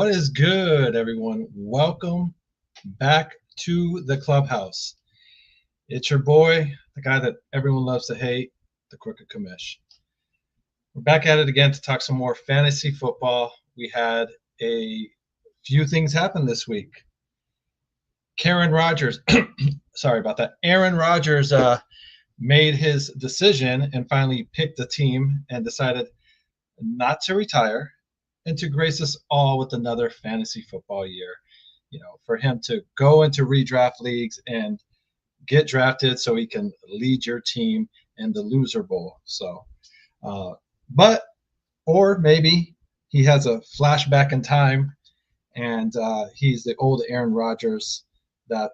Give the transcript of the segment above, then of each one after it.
What is good, everyone? Welcome back to the clubhouse. It's your boy, the guy that everyone loves to hate, the Crooked Commish. We're back at it again to talk some more fantasy football. We had a few things happen this week. Aaron Rodgers made his decision and finally picked a team and decided not to retire and to grace us all with another fantasy football year. You know, for him to go into redraft leagues and get drafted so he can lead your team in the loser bowl. So, or maybe he has a flashback in time and he's the old Aaron Rodgers that,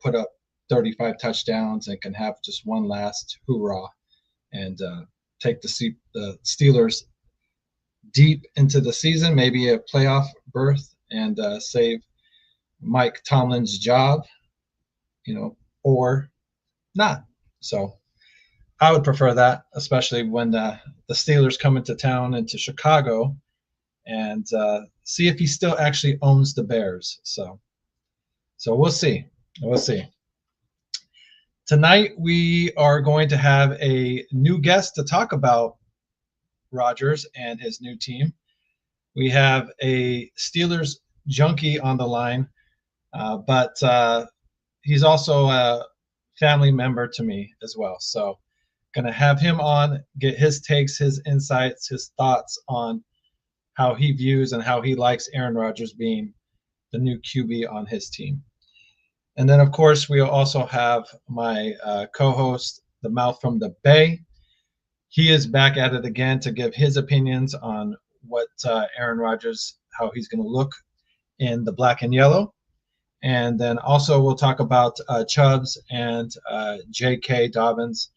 put up 35 touchdowns and can have just one last hoorah and take the Steelers deep into the season, maybe a playoff berth, and save Mike Tomlin's job, or not. So I would prefer that, especially when the Steelers come into town, into Chicago, and see if he still actually owns the Bears. So we'll see. Tonight we are going to have a new guest to talk about Rodgers and his new team. We have a Steelers junkie on the line, but he's also a family member to me as well. So going to have him on, get his takes, his insights, his thoughts on how he views and how he likes Aaron Rodgers being the new QB on his team. And then, of course, we'll also have my co-host, the Mouth from the Bay. He is back at it again to give his opinions on what Aaron Rodgers, how he's going to look in the black and yellow. And then also we'll talk about Chubbs and J.K. Dobbins.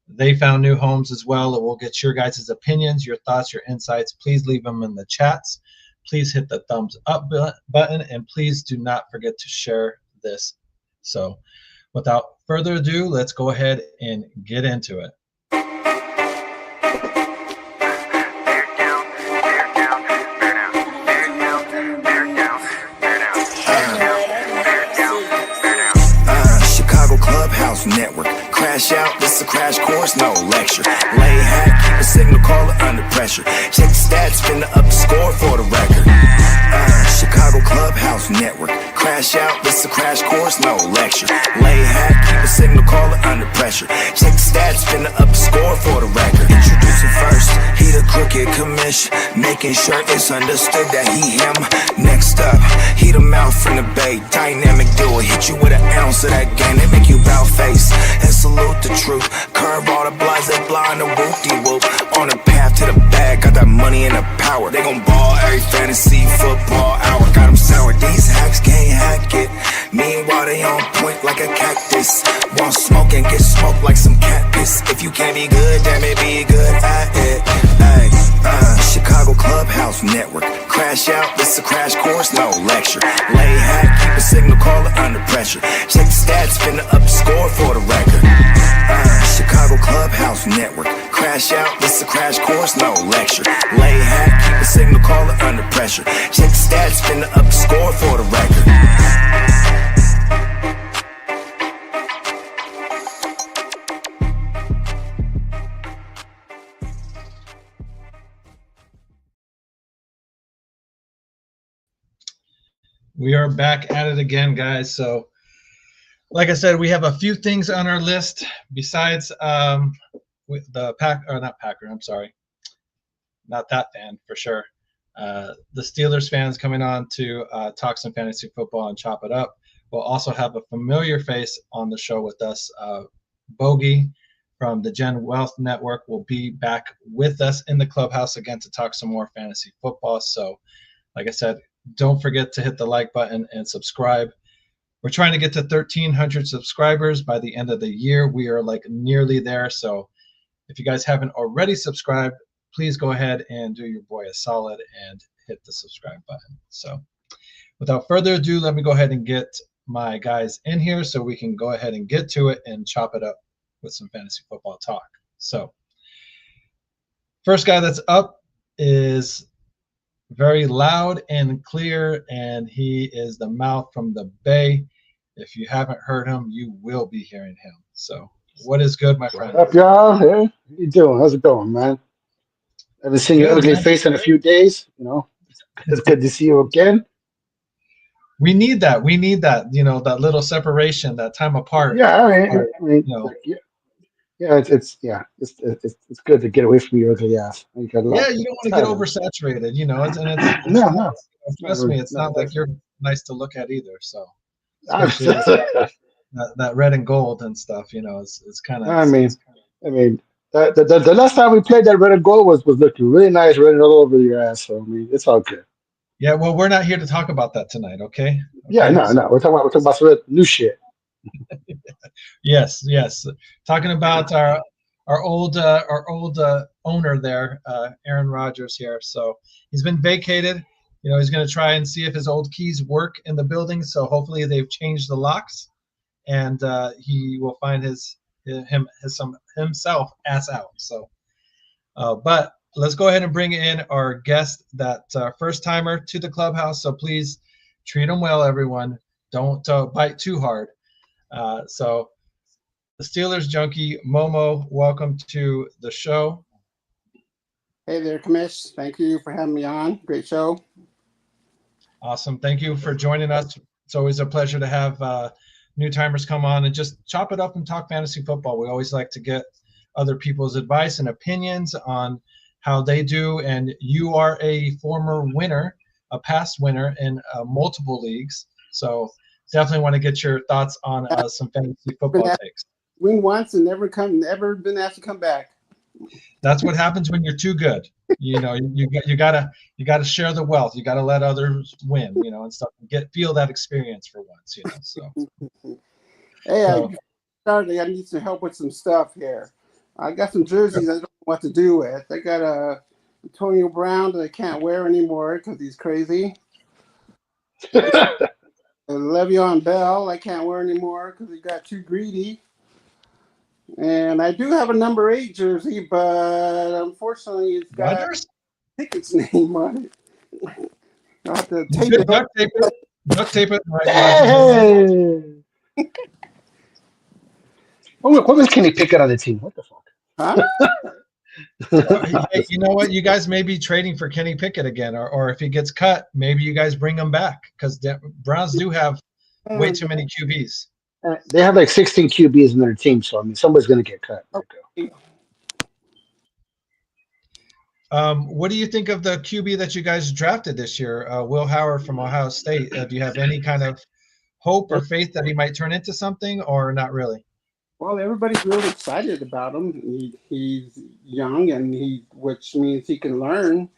They found new homes as well. We'll get your guys' opinions, your thoughts, your insights. Please leave them in the chats. Please hit the thumbs up button, and please do not forget to share this. So without further ado, let's go ahead and get into it. Chicago Clubhouse Network. Crash out, this a crash course, no lecture. Lay hack, keep a signal caller under pressure. Check the stats, finna up the score for the record. Chicago Clubhouse Network. Crash out, this a crash course, no lecture. Lay hack, keep a signal caller under pressure. Check the stats, finna up the score for the record. Introducing first, he the Crooked Commish, making sure it's understood that he him. Next up, he the Mouth from the Bay, dynamic duo. Hit you with an ounce of that game, they make you bow face and salute the truth. Curve all the blase blind, the whoop-de-whoop. On the path to the bag, got that money and the power. They gon' ball every fantasy football hour. Got them sour, these hacks can't hack it. Meanwhile, they on point like a cactus. Want smoke and get smoked like some cat piss. If you can't be good, then maybe good at it. Ay, Chicago Clubhouse Network. Crash out, this a crash course, no lecture. Lay hack, keep a signal caller under pressure. Check the stats, finna up the score for the record. Chicago Clubhouse Network. Crash out, this a crash course, no lecture. Lay hack, keep a signal caller under pressure. Check the stats, finna up the score for the record. We are back at it again, guys. So, like I said, we have a few things on our list besides with the not that fan for sure. The Steelers fans coming on to talk some fantasy football and chop it up. We'll also have a familiar face on the show with us. Bogey from the Gen Wealth Network will be back with us in the clubhouse again to talk some more fantasy football. So, like I said, don't forget to hit the like button and subscribe. We're trying to get to 1,300 subscribers by the end of the year. We are like nearly there. So if you guys haven't already subscribed, please go ahead and do your boy a solid and hit the subscribe button. So without further ado, let me go ahead and get my guys in here so we can go ahead and get to it and chop it up with some fantasy football talk. So first guy that's up is very loud and clear, and he is the mouth from the Bay. If you haven't heard him, you will be hearing him. So, what is good, my What friend? up, y'all? Hey, how you doing? How's it going, man? Haven't seen your Good, ugly man. face in a few days. It's good to see you again. We need that. We need that. That little separation, that time apart. Yeah, Or, you know, like, yeah, it's good to get away from your ugly ass. I ain't gonna lie. yeah, you don't want to get Tired of oversaturated. It's No, nice. no, Trust me, it's no, not like that's you're nice to look at either. So, especially with I that red and gold and stuff, it's kind of. I mean, I mean, the last time we played that red and gold was looking really nice, running all over your ass. So I mean, it's all good. Yeah, well, we're not here to talk about that tonight, okay? Yeah, Okay, no, so no, we're talking about some new shit. yes, yes, talking about our old owner there, Aaron Rodgers here. So he's been vacated. He's going to try and see if his old keys work in the building. So hopefully they've changed the locks, and he will find himself ass out. So, but let's go ahead and bring in our guest, that first timer to the clubhouse. So please treat him well, everyone. Don't bite too hard. So the Steelers junkie, Momo, welcome to the show. Hey there, Kamish. Thank you for having me on. Great show. Awesome. Thank you for joining us. It's always a pleasure to have new timers come on and just chop it up and talk fantasy football. We always like to get other people's advice and opinions on how they do. And you are a former winner, a past winner in multiple leagues. So definitely want to get your thoughts on some fantasy football takes. Win once and never been asked to come back. That's what happens when you're too good. You gotta share the wealth. You gotta let others win, and stuff. Feel that experience for once, So Hey, I started. I need some help with some stuff here. I got some jerseys I don't know what to do with. I got a Antonio Brown that I can't wear anymore because he's crazy. Le'Veon Bell I can't wear anymore because he got too greedy. And I do have a number 8 jersey, but unfortunately it's got Rodgers? Pickett's name on it. I'll have to tape Good it. duct tape it. Duct tape it. Right, Hey! What was Kenny Pickett on the team? What the fuck? Huh? Hey, you know what? You guys may be trading for Kenny Pickett again, or if he gets cut, maybe you guys bring him back, because Browns do have way too many QBs. They have like 16 QBs in their team, so I mean, somebody's going to get cut. What do you think of the QB that you guys drafted this year, Will Howard from Ohio State? Do you have any kind of hope or faith that he might turn into something, or not really? Well, everybody's really excited about him. He's young, and which means he can learn,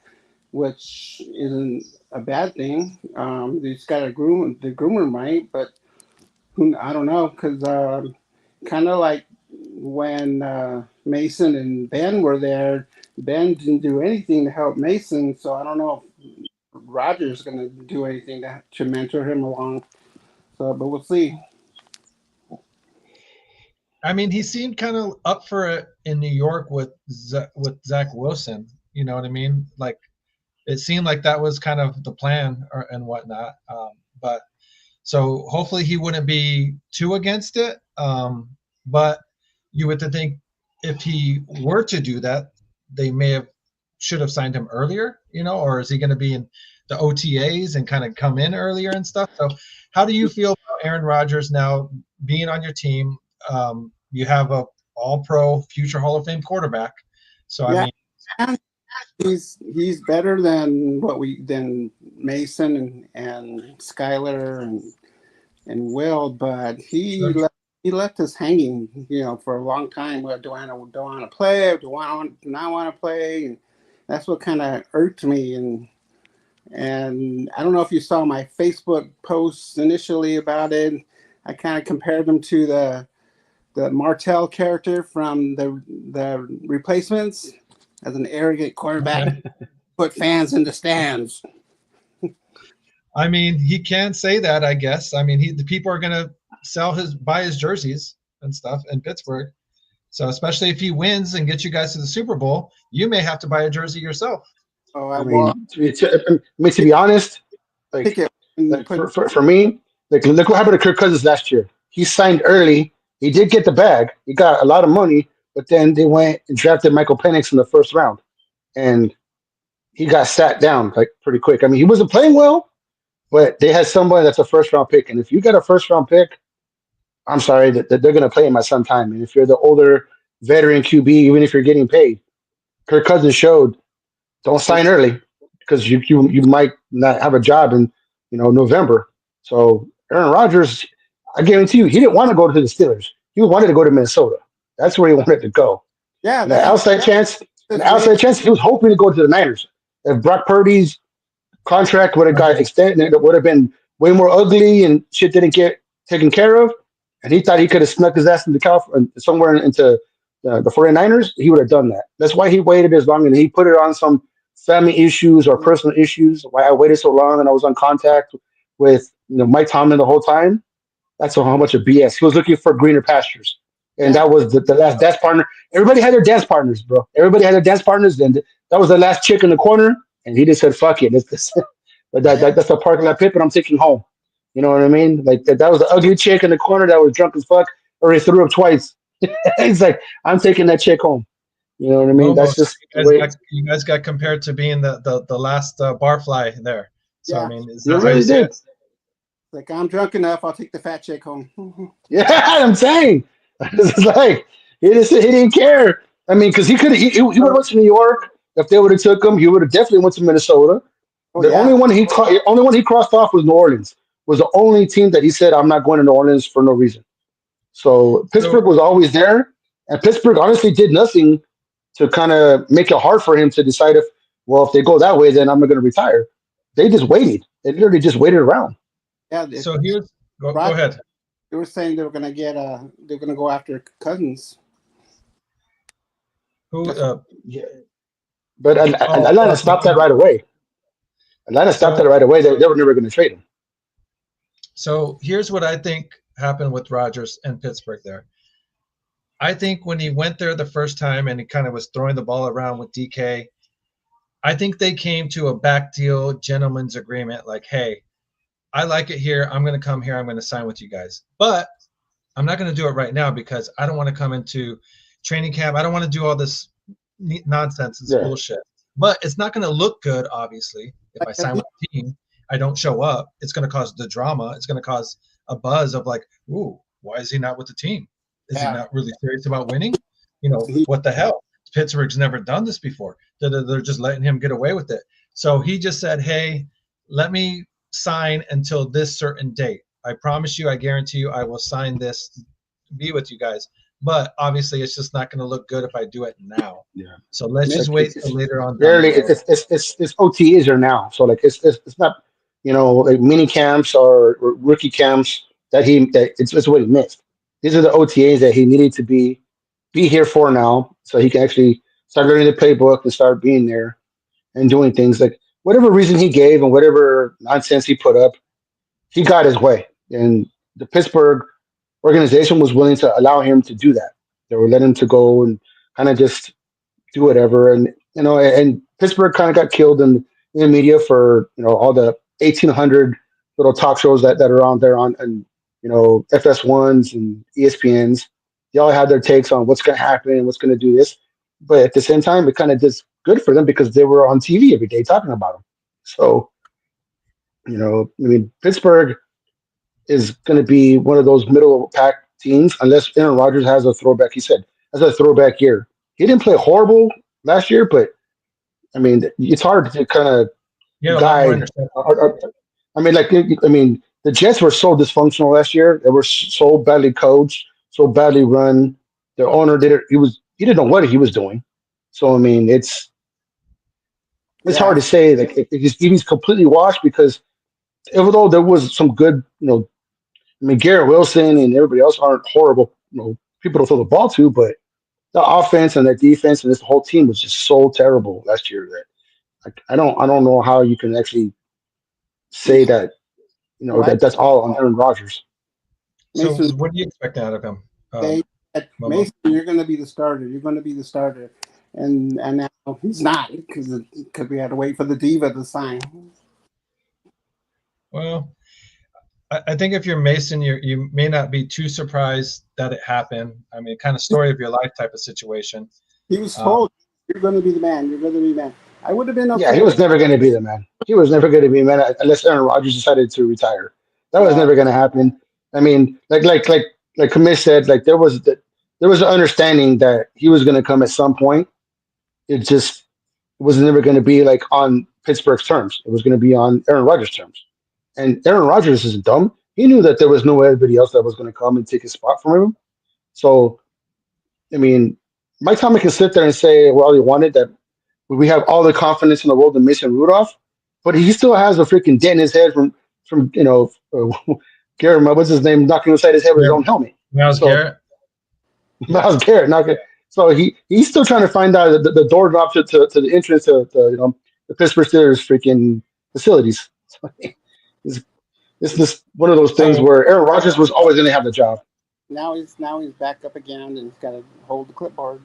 which isn't a bad thing. He's got the groomer might, but I don't know, because kind of like when Mason and Ben were there, Ben didn't do anything to help Mason, so I don't know if Roger's going to do anything to mentor him along. So, but we'll see. I mean, he seemed kind of up for it in New York with Zach Wilson. You know what I mean? Like, it seemed like that was kind of the plan and whatnot. But so hopefully he wouldn't be too against it. But you would think if he were to do that, they should have signed him earlier, or is he going to be in the OTAs and kind of come in earlier and stuff? So how do you feel about Aaron Rodgers now being on your team? You have a all-pro future Hall of Fame quarterback. So, yeah, I mean, he's better than Mason and Skyler and Will, but he left us hanging, for a long time. Well, do I want to play? Do I not want to play? And that's what kind of irked me. And I don't know if you saw my Facebook posts initially about it. I kind of compared them to the Martell character from the Replacements as an arrogant quarterback, put fans in the stands. I mean, he can say that, I guess. I mean, the people are going to buy his jerseys and stuff in Pittsburgh. So especially if he wins and gets you guys to the Super Bowl, you may have to buy a jersey yourself. Oh, I well, mean, to be honest, pick like, it and like put. for me, like look what happened to Kirk Cousins last year. He signed early. He did get the bag. He got a lot of money, but then they went and drafted Michael Penix in the first round, and he got sat down like pretty quick. I mean, he wasn't playing well, but they had somebody that's a first round pick, and if you got a first round pick, I'm sorry that they're going to play him at some time. And if you're the older veteran QB, even if you're getting paid, Kirk Cousins showed don't sign early because you might not have a job in November. So Aaron Rodgers, I guarantee you, he didn't want to go to the Steelers. He wanted to go to Minnesota. That's where he wanted to go. Yeah, And the outside chance, he was hoping to go to the Niners. If Brock Purdy's contract would have got extended, it would have been way more ugly and shit didn't get taken care of. And he thought he could have snuck his ass into somewhere into the 49ers. He would have done that. That's why he waited as long, and he put it on some family issues or personal issues. Why I waited so long and I was on contact with Mike Tomlin the whole time. That's how much of BS. He was looking for greener pastures. And that was the last dance partner. Everybody had their dance partners, bro. Everybody had their dance partners. And that was the last chick in the corner. And he just said, fuck it. That's the parking lot pit, but I'm taking home. You know what I mean? Like that was the ugly chick in the corner that was drunk as fuck, or he threw up twice. He's like, I'm taking that chick home. You know what I mean? Almost. That's just you guys got compared to being the last barfly there. So I mean, is you that really did. Like, I'm drunk enough. I'll take the fat chick home. Yeah, I'm saying. It's like he didn't care. I mean, because he would have went to New York if they would have took him. He would have definitely went to Minnesota. Only one he crossed off was New Orleans. Was the only team that he said I'm not going to New Orleans for no reason. So Pittsburgh was always there, and Pittsburgh honestly did nothing to kind of make it hard for him to decide if they go that way, then I'm not going to retire. They just waited. They literally just waited around. Yeah. So here's go ahead. They were saying they were going to they're going to go after Cousins. Who? Yeah. But Atlanta stopped that right away. Atlanta stopped that right away. They were never going to trade him. So here's what I think happened with Rodgers and Pittsburgh there. I think when he went there the first time and he kind of was throwing the ball around with DK, I think they came to a back deal gentleman's agreement like, hey, I like it here. I'm going to come here. I'm going to sign with you guys. But I'm not going to do it right now because I don't want to come into training camp. I don't want to do all this nonsense and bullshit. But it's not going to look good, obviously, if I sign with the team. I don't show up. It's going to cause the drama. It's going to cause a buzz of like, ooh, why is he not with the team? Is he not really serious about winning? What the hell? Pittsburgh's never done this before. They're just letting him get away with it. So he just said, hey, let me sign until this certain date. I promise you, I guarantee you, I will sign this, be with you guys. But obviously, it's just not going to look good if I do it now. Yeah. So let's just wait till later on. Barely, it's OTAs are now. So like it's not like mini camps or rookie camps that it's what he missed. These are the OTAs that he needed to be here for now, so he can actually start learning the playbook and start being there and doing things like whatever reason he gave and whatever nonsense he put up, he got his way. And the Pittsburgh organization was willing to allow him to do that. They were letting him to go and kind of just do whatever. And and Pittsburgh kind of got killed in the media for all the 1,800 little talk shows that are on there on and FS1s and ESPNs. They all had their takes on what's going to happen and what's going to do this. But at the same time, it kind of just good for them because they were on TV every day talking about them. So, Pittsburgh is going to be one of those middle pack teams unless Aaron Rodgers has a throwback. He said has a throwback year. He didn't play horrible last year, but I mean, it's hard to kind of guide. The Jets were so dysfunctional last year. They were so badly coached, so badly run. Their owner he didn't know what he was doing. So I mean, it's hard to say that if he's completely washed because even though there was some good, Garrett Wilson and everybody else aren't horrible, people to throw the ball to, but the offense and the defense and this whole team was just so terrible last year that I don't know how you can actually say that that's all on Aaron Rodgers. So what do you expect out of him? Mason, you're going to be the starter. You're going to be the starter, and Oh, he's not because we had to wait for the diva to sign. Well, I think if you're Mason, you may not be too surprised that it happened. I mean, kind of story of your life type of situation. He was told, "You're going to be the man. You're going to be the man." I would have been okay. Yeah, he was never going to be the man. He was never going to be the man unless Aaron Rodgers decided to retire. That was never going to happen. I mean, like Kamish said, like there was an understanding that he was going to come at some point. It just was never going to be like on Pittsburgh's terms. It was going to be on Aaron Rodgers' terms. And Aaron Rodgers isn't dumb. He knew that there was no anybody else that was going to come and take his spot from him. So, I mean, Mike Tomlin can sit there and say, well, he wanted that. We have all the confidence in the world in Mason Rudolph, but he still has a freaking dent in his head from Garrett, what's his name, knocking inside his head with his own helmet. Myles Garrett. Myles Garrett, knocking. So he's still trying to find out the doorknob to the entrance to the Pittsburgh Steelers freaking facilities. So it's just one of those things where Aaron Rodgers was always going to have the job. Now he's back up again and he's got to hold the clipboard.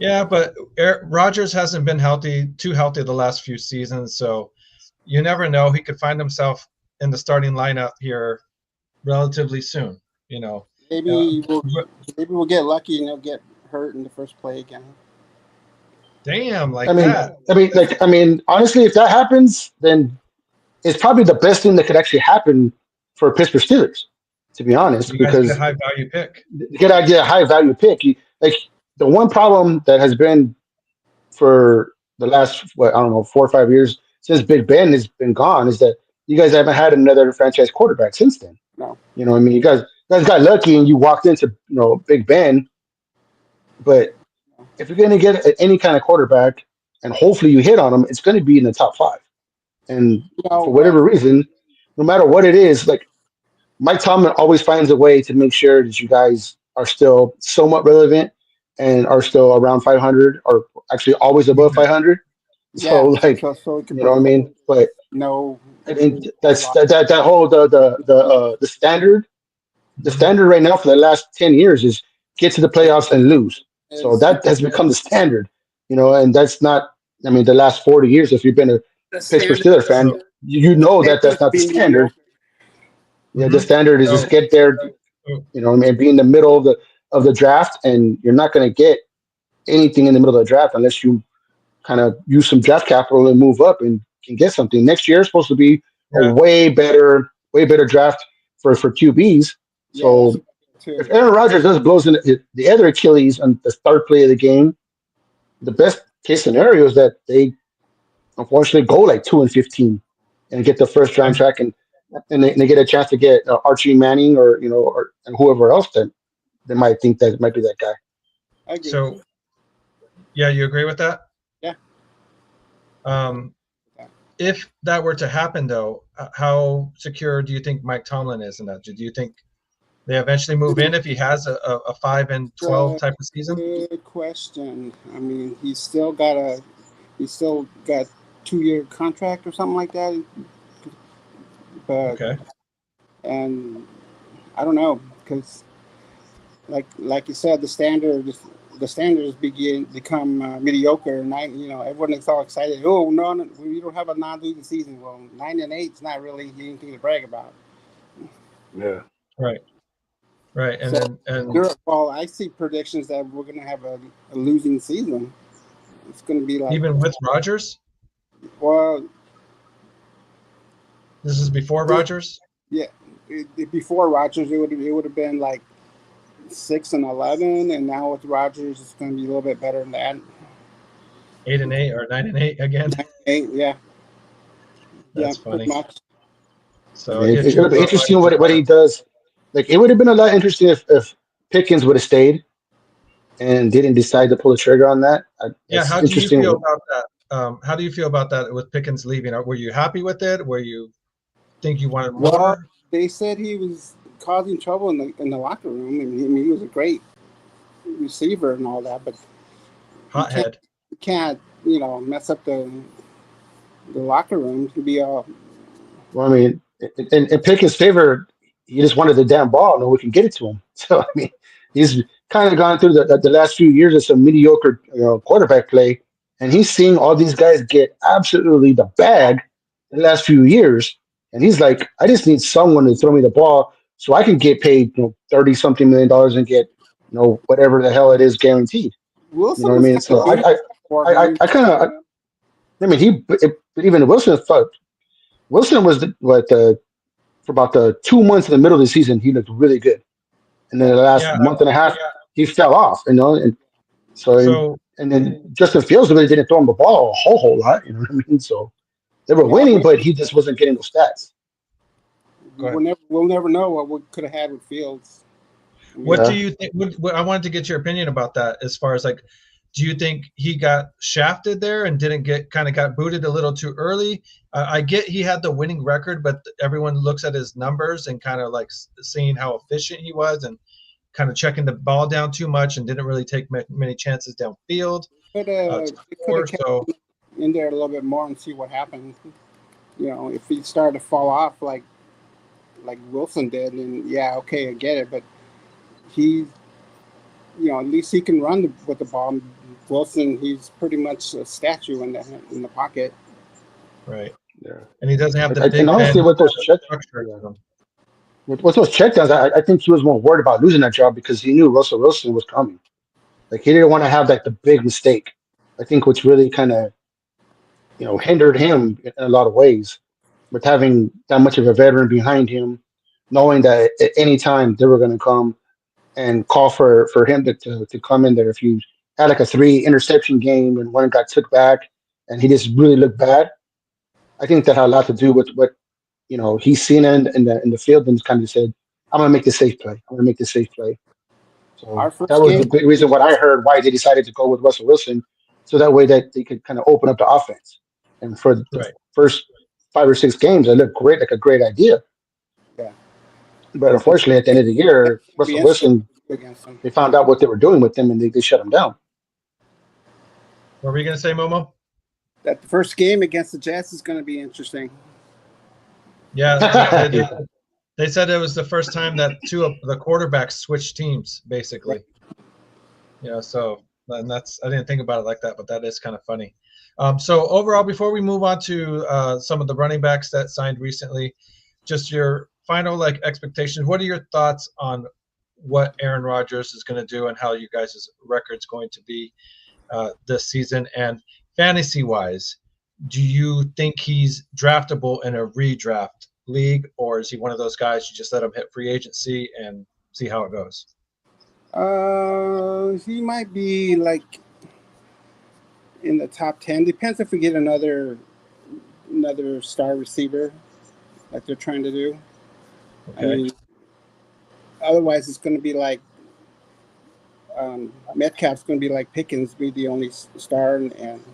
Yeah, but Rodgers hasn't been too healthy the last few seasons, so you never know. He could find himself in the starting lineup here relatively soon. Maybe we'll get lucky and he'll get hurt in the first play again. Damn, that. I mean, honestly, if that happens, then it's probably the best thing that could actually happen for Pittsburgh Steelers, to be honest, because get a high value pick. Get a high value pick. The one problem that has been for the last 4 or 5 years since Big Ben has been gone is that you guys haven't had another franchise quarterback since then. No. You know what I mean? You guys got lucky and you walked into Big Ben, but if you're going to get any kind of quarterback and hopefully you hit on him, it's going to be in the top 5. And for whatever reason, no matter what it is, like Mike Tomlin always finds a way to make sure that you guys are still somewhat relevant and are still around 500 or actually always above 500. So you know what I mean? But no, I mean that's that whole the standard. The standard right now for the last 10 years is get to the playoffs and lose. So that has become the standard, and that's not. I mean, the last 40 years, if you've been a Pittsburgh Steelers fan, you know that that's not the standard. Yeah, the standard is just get there, and be in the middle of the draft, and you're not going to get anything in the middle of the draft unless you kind of use some draft capital and move up and can get something. Next year is supposed to be a way better draft for QBs. So if Aaron Rodgers blows in the other Achilles on the start play of the game, the best case scenario is that they unfortunately go like 2-15 and get the first round track and they get a chance to get Archie Manning or and whoever else that they might think that might be that guy. I agree. So, yeah, you agree with that? Yeah. If that were to happen, though, how secure do you think Mike Tomlin is in that? Do you think they eventually move in if he has a 5-12 type of season? Good question. I mean, he's still got 2-year contract or something like that. But and I don't know because, like you said, the standards become mediocre, and everyone is all excited. Oh no, we don't have a non-losing season. Well, 9-8 is not really anything to brag about. Yeah. Right. Well, I see predictions that we're going to have a losing season. It's going to be like even with Rodgers. Well, this is before Rodgers. Yeah, before Rodgers, it would have been like 6-11, and now with Rodgers, it's going to be a little bit better than that. 8-8 or 9-8 again. 8, yeah. That's funny. Much. So it would be interesting what he does. Like it would have been a lot interesting if Pickens would have stayed and didn't decide to pull the trigger on that. How do you feel about that? How do you feel about that with Pickens leaving? Were you happy with it? Were you think you wanted more? Well, they said he was causing trouble in the locker room. I mean, he was a great receiver and all that, but hothead. You can't mess up the locker room to be all. Well, I mean, in Pickens' favor, he just wanted the damn ball, and we can get it to him. So I mean, he's kind of gone through the last few years of some mediocre quarterback play, and he's seeing all these guys get absolutely the bag the last few years, and he's like, I just need someone to throw me the ball so I can get paid 30 something million dollars and get whatever the hell it is guaranteed. You know Wilson what I was mean? kind So of for him. I kind of I mean even Wilson was for about the 2 months in the middle of the season he looked really good, and then the last Yeah. month and a half he fell off. And so So and then Justin Fields really didn't throw him the ball a whole lot. You know what I mean? So they were Yeah, winning, but he just wasn't getting those stats. Go ahead. we'll never know what we could have had with Fields. what Yeah. do you think? I wanted to get your opinion about that. As far as like, do you think he got shafted there and didn't got booted a little too early? I get he had the winning record, but everyone looks at his numbers and kind of like seeing how efficient he was and kind of checking the ball down too much and didn't really take many chances downfield. Could To have score. kept So in there a little bit more and see what happened. If he started to fall off like Wilson did, then yeah, okay, I get it. But he, at least he can run with the ball. Wilson, he's pretty much a statue in the pocket. right, Yeah. and he doesn't have the And big honestly, man with those structure. to him. with those checkdowns, I think he was more worried about losing that job because he knew Russell Wilson was coming. Like he didn't want to have the big mistake. I think which really kind of hindered him in a lot of ways with having that much of a veteran behind him, knowing that at any time they were going to come and call for him to come in there. If you had like a 3 interception game and one got took back and he just really looked bad, I think that had a lot to do with what he's seen in the field and kind of said, I'm gonna make this safe play. I'm gonna make this safe play. So Our that first was game, the big reason what I heard why they decided to go with Russell Wilson, so that way that they could kind of open up the offense. And for the Right. first 5 or 6 games, it looked great, like a great idea. yeah, But unfortunately, at the end of the year, be Russell interesting Wilson, against him. they found out what they were doing with him and they shut him down. What were you gonna say, Momo? That the first game against the Jets is going to be interesting. Yeah, they said it was the first time that two of the quarterbacks switched teams, basically. So and I didn't think about it like that, but that is kind of funny. So overall, before we move on to some of the running backs that signed recently, just your final expectations. What are your thoughts on what Aaron Rodgers is going to do and how you guys' record's going to be this season? And fantasy-wise, do you think he's draftable in a redraft league, or is he one of those guys you just let him hit free agency and see how it goes? He might be like in the top 10. Depends if we get another star receiver like they're trying to do. Okay. I mean, otherwise it's going to be like Metcalf's going to be like Pickens, be the only star and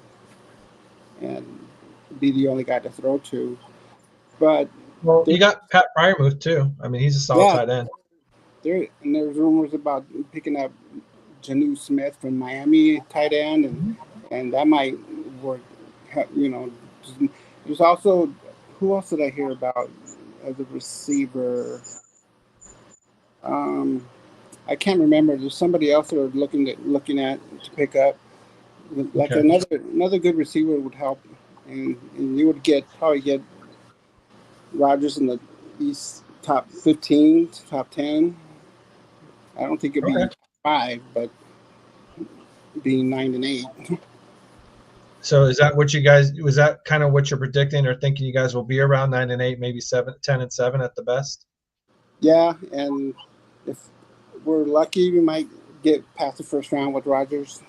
be the only guy to throw to. But Well, you got Pat Fryermuth too. I mean, he's a solid tight end. There's rumors about picking up Janu Smith from Miami, tight end, and that might work. There's also, who else did I hear about as a receiver? I can't remember. There's somebody else they're looking at to pick up. Like another good receiver would help, and you would probably get Rodgers in the East top 15, top 10. I don't think it'd be 5, but being 9 and 8. So is that what you guys? Was that kind of what you're predicting or thinking? You guys will be around 9 and 8, maybe 10 and 7 at the best. Yeah, and if we're lucky, we might get past the first round with Rodgers.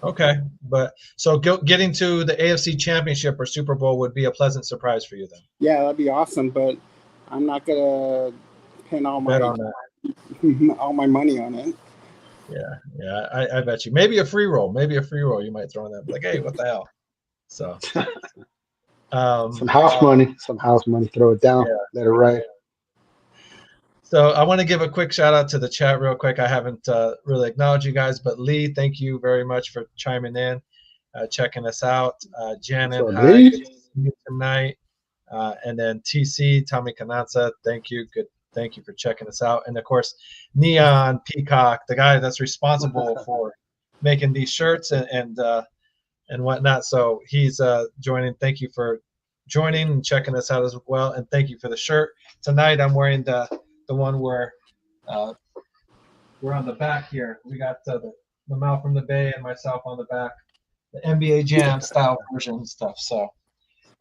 Okay, but so getting to the AFC Championship or Super Bowl would be a pleasant surprise for you then. Yeah, that'd be awesome, but I'm not gonna pin all my money on it. Yeah, I bet you. Maybe a free roll you might throw in that. Like, hey, what the hell? So, some house money, throw it down, let it ride. So I want to give a quick shout out to the chat real quick. I haven't really acknowledged you guys, but Lee, thank you very much for chiming in, checking us out. Janet, hi, good to see you tonight. And then TC, Tommy Kanatsa, thank you. Good thank you for checking us out. And of course, Neon Peacock, the guy that's responsible for making these shirts and whatnot. So he's joining. Thank you for joining and checking us out as well. And thank you for the shirt. Tonight I'm wearing the one where we're on the back here. We got the Mal from the Bay and myself on the back, the NBA Jam style version and stuff. So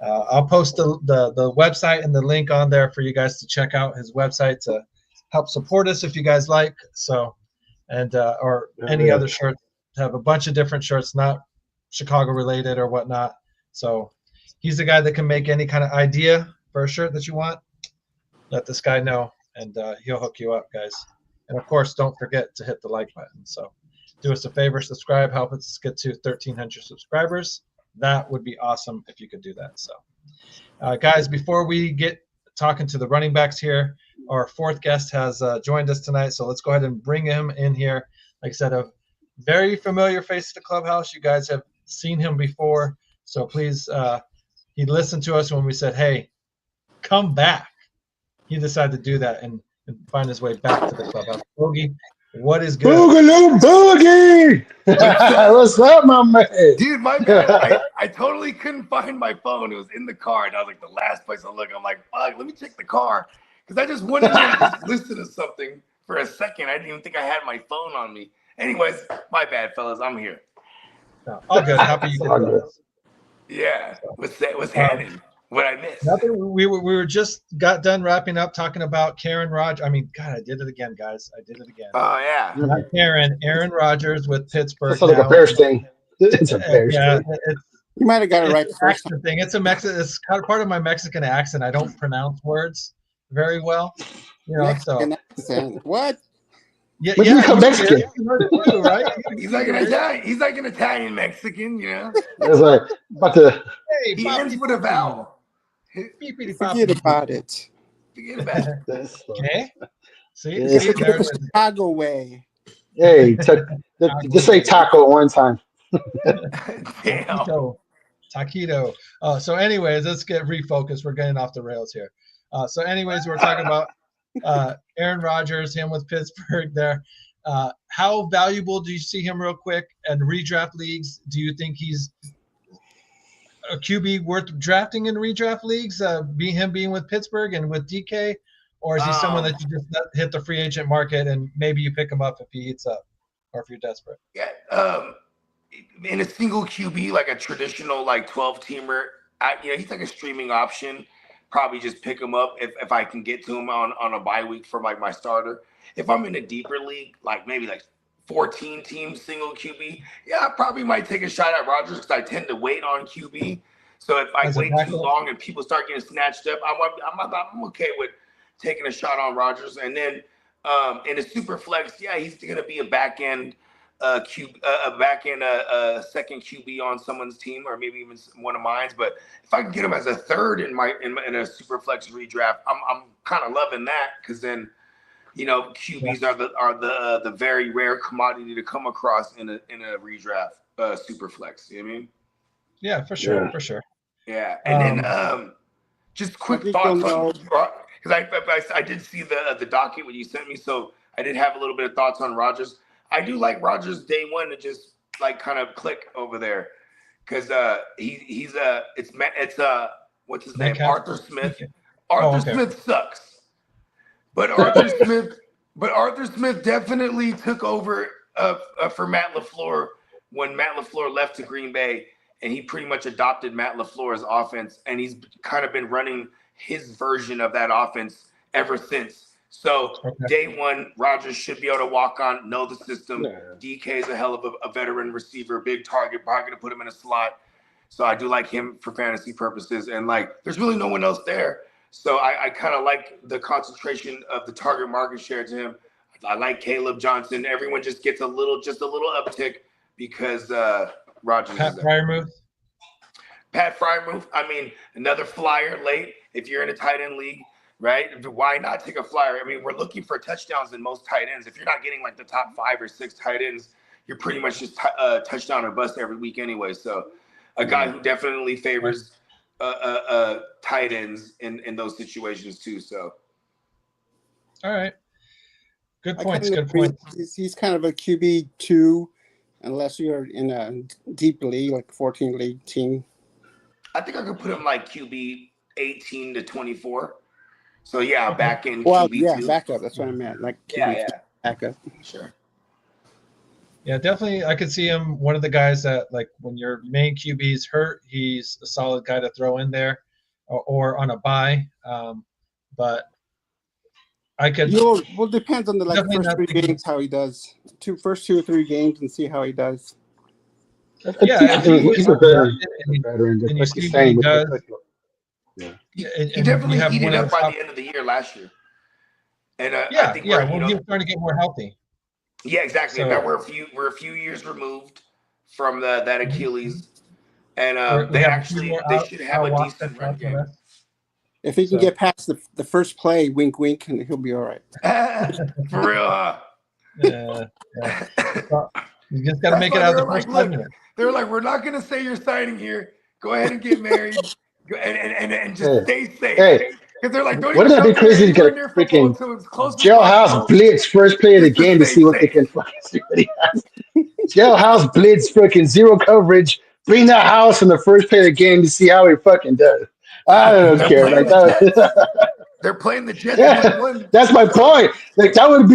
I'll post the website and the link on there for you guys to check out his website to help support us if you guys like. So, and or any other shirts. Have a bunch of different shirts, not Chicago related or whatnot. So he's the guy that can make any kind of idea for a shirt that you want. Let this guy know, and he'll hook you up, guys. And of course, don't forget to hit the like button. So do us a favor, subscribe, help us get to 1,300 subscribers. That would be awesome if you could do that. So, guys, before we get talking to the running backs here, our fourth guest has joined us tonight. So let's go ahead and bring him in here. Like I said, a very familiar face to the clubhouse. You guys have seen him before. So please, he listened to us when we said, hey, come back. He decided to do that and find his way back to the clubhouse. Boogie, what is good? Boogaloo Boogie! What's up, my man? Dude, my bad. I totally couldn't find my phone. It was in the car, and I was like, the last place I look, I'm like, fuck, let me check the car. Because I just wanted to just listen to something for a second. I didn't even think I had my phone on me. Anyways, my bad, fellas. I'm here. No, all good. Happy you could do this. Yeah. What's happening? What I missed? Nothing. We were just got done wrapping up talking about Karen Rodgers. I mean, God, I did it again, guys. I did it again. Oh, yeah. Not Karen, Aaron Rodgers with Pittsburgh. It's like a Bears thing. It's a Bears Yeah, thing. You might have got it right the It's first accent thing. It's a Mexican. It's kind of part of my Mexican accent. I don't pronounce words very well. You know, Mexican so accent. What? yeah, When you become you Mexican. too, right? He's like an Italian. He's like an Italian Mexican, you know? It's like about to. Hey, He ends with a vowel. Forget about it. Forget about it. Okay. See, Yeah. see there it The is. Chicago way. Hey, just say taco one time. Damn. Taquito. So anyways, let's get refocused. We're getting off the rails here. So anyways, we're talking about Aaron Rodgers, him with Pittsburgh there. How valuable do you see him real quick and redraft leagues? Do you think he's a QB worth drafting in redraft leagues, being with Pittsburgh and with DK? Or is he someone that you just hit the free agent market and maybe you pick him up if he eats up or if you're desperate? Yeah. In a single QB, like a traditional like 12-teamer, he's like a streaming option. Probably just pick him up if I can get to him on a bye week for like my starter. If I'm in a deeper league, like maybe like 14-team single QB, yeah, I probably might take a shot at Rodgers because I tend to wait on QB. So if I wait too long and people start getting snatched up, I'm okay with taking a shot on Rodgers. And then in a super flex, yeah, he's going to be a back end second QB on someone's team or maybe even one of mine. But if I can get him as a third in a super flex redraft, I'm kind of loving that because then QBs are the very rare commodity to come across in a redraft super flex. You know what I mean? Yeah, for sure, Yeah. for sure. Yeah, and then just quick thoughts on because I did see the docket when you sent me, so I did have a little bit of thoughts on Rodgers. I do like Rodgers day one to just like kind of click over there because it's what's his name? Arthur Smith. Smith sucks, but Arthur Smith definitely took over for Matt LaFleur when Matt LaFleur left to Green Bay, and he pretty much adopted Matt LaFleur's offense, and he's kind of been running his version of that offense ever since. So day one, Rodgers should be able to walk on, know the system. Yeah. DK is a hell of a veteran receiver, big target, probably going to put him in a slot. So I do like him for fantasy purposes. And, there's really no one else there. So I kind of like the concentration of the target market share to him. I like Caleb Johnson. Everyone just gets a little uptick because Rodgers Pat is there. Freiermuth. Pat Freiermuth. I mean, another flyer late if you're in a tight end league. Right? Why not take a flyer? I mean, we're looking for touchdowns in most tight ends. If you're not getting like the top 5 or 6 tight ends, you're pretty much just touchdown or bust every week anyway. So a guy who definitely favors tight ends in those situations too. So All right. Good I points. kinda Good agree. points. He's kind of a QB2, unless you're in a deep league, like 14 league team. I think I could put him like QB 18 to 24. So yeah, Okay. back in Well, QB yeah, two. backup. That's what I meant. Like Yeah, QB2 yeah, backup. sure. Yeah, definitely. I could see him one of the guys that, like, when your main QB's hurt, he's a solid guy to throw in there, or on a bye. But I could Well, depends on the definitely first not three thinking. games how he does. First 2 or 3 games and see how he does. I Yeah, think if he gets he's a veteran. drafted He's a veteran. Just and you like you're see what he saying with does, yeah. He and you definitely have one heated of the up by top. the end of the year last year, and I Yeah, think yeah. we're Well, he's starting to get more healthy. yeah, exactly. And So that we're a few years removed from that Achilles, and we have a few more they should have a walks that decent run count the game. rest. If he can get past the first play, wink, wink, and he'll be all right. For real, huh? Yeah. So, you just got to make it out the first 5 minutes. They were like, we're not going to say you're signing here. Go ahead and get married, and just stay safe. Hey, Because they're like, don't wouldn't even that be come crazy to get a anywhere near football freaking until it's close as jailhouse possible. blitz first play of the Just to game to stay see what they safe. can fucking see what he has? Jailhouse blitz, freaking zero coverage. Bring that house in the first play of the game to see how he fucking does. I don't They're care. playing Like the that. Jets. They're playing the Jets week Yeah, 1. that's my point. Like that would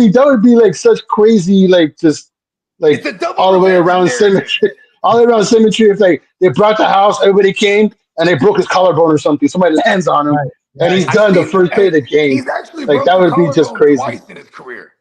be like such crazy, like just It's like a double all the way revenge around narrative. symmetry, all the way around symmetry. If like they brought the house, everybody came and they broke his collarbone or something. Somebody lands on him and he's Right. done the first play of the game. He's actually Like broke that the would be just collarbone crazy. twice in his career.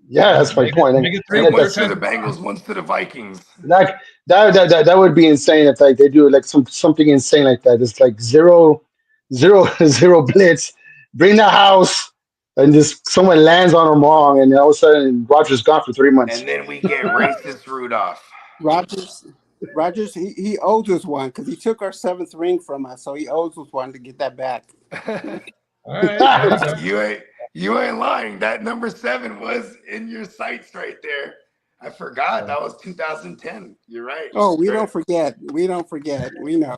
Yeah, that's my point. Make it And 3 more Once to times. the Bengals, once to the Vikings. that that would be insane if like they do like something insane like that. It's like zero blitz. Bring the house. And just someone lands on him wrong, and all of a sudden Rogers gone for 3 months. And then we get racist Rudolph. Rogers, he owes us one because he took our 7th ring from us, so he owes us one to get that back. All right. You ain't lying. That number 7 was in your sights right there. I forgot that was 2010. You're right. Oh, we don't forget. We don't forget. We know.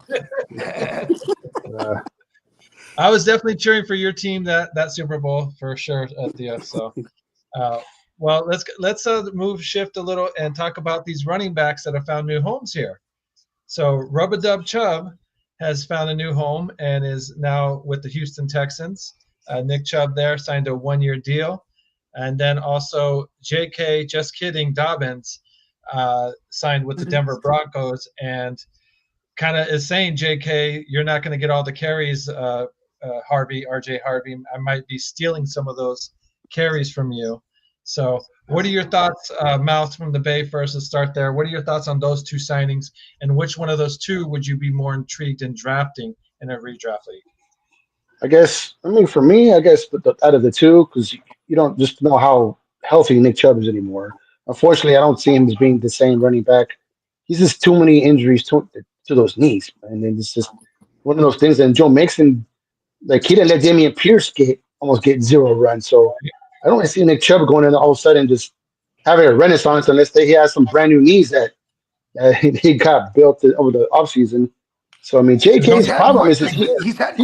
I was definitely cheering for your team that Super Bowl for sure at the so. Well, let's shift a little and talk about these running backs that have found new homes here. So Rub-a-Dub Chubb has found a new home and is now with the Houston Texans. Nick Chubb there signed a 1-year deal. And then also J.K., just kidding, Dobbins signed with the Denver Broncos and kind of is saying, J.K., you're not going to get all the carries, RJ Harvey. I might be stealing some of those carries from you. So what are your thoughts, Mouth from the Bay first, to start there? What are your thoughts on those 2 signings, and which one of those 2 would you be more intrigued in drafting in a redraft league? I guess, for me, I guess out of the 2, because you don't just know how healthy Nick Chubb is anymore. Unfortunately, I don't see him as being the same running back. He's just too many injuries to those knees. And then it's just one of those things. And Joe Mixon, like, he didn't let Damian Pierce almost get 0 runs. So I don't want to see Nick Chubb going in all of a sudden just having a renaissance unless he has some brand new knees that he got built over the offseason. So, JK's problem is he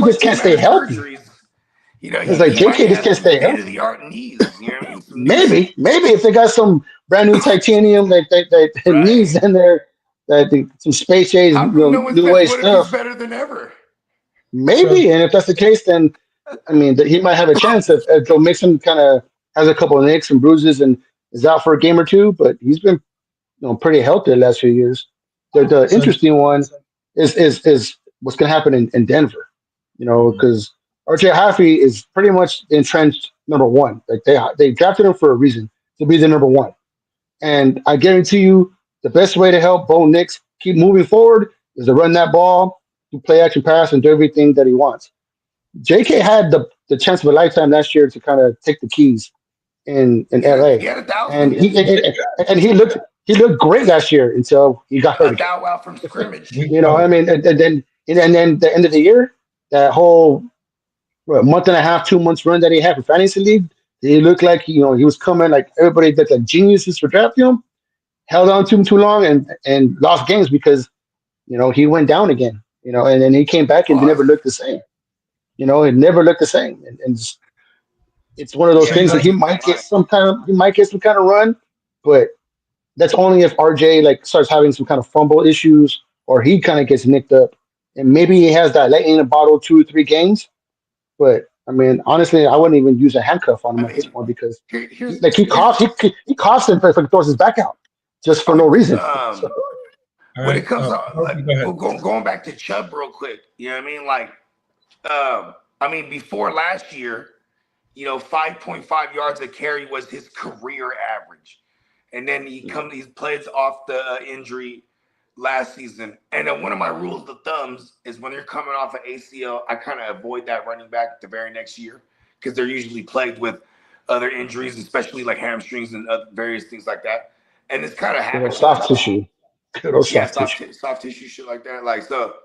just can't stay healthy. Surgeries. You know, it's like JK just can't stay healthy. State-of-the-art knees. You know what I mean? Maybe if they got some brand new titanium knees in there, some space age, no one new says, age what stuff. If he's better than ever? Maybe, and if that's the case, then he might have a chance if Joe Mixon kind of has a couple of nicks and bruises and is out for a game or 2. But he's been pretty healthy the last few years. The interesting one is what's going to happen in Denver, because RJ Harvey is pretty much entrenched number 1. Like they drafted him for a reason, to be the number 1. And I guarantee you, the best way to help Bo Nix keep moving forward is to run that ball, do play action pass, and do everything that he wants. JK had the chance of a lifetime last year to kind of take the keys in LA, he had 1,000. And he looked great last year until he got hurt. Out from scrimmage. And then the end of the year, that whole month and a half, 2 months run that he had for fantasy league, he looked like he was coming like everybody that's like geniuses for drafting him, held on to him too long and lost games because he went down again. And then he came back and he never looked the same. It never looked the same. And just, it's one of those things that he might get some kind of run, but that's only if RJ like starts having some kind of fumble issues or he kind of gets nicked up, and maybe he has that lightning in a bottle 2 or 3 games. But I mean, honestly, I wouldn't even use a handcuff on him at this point because he coughs and throws his back out just for no reason. So. When it comes to going back to Chubb real quick, you know what I mean? Like, I mean, before last year, 5.5 yards a carry was his career average. And then he plays off the injury last season. And one of my rules of thumbs is when they're coming off an ACL, I kind of avoid that running back the very next year because they're usually plagued with other injuries, especially like hamstrings and various things like that. And it's kind of happening. Soft tissue. Soft tissue, shit like that. Like, so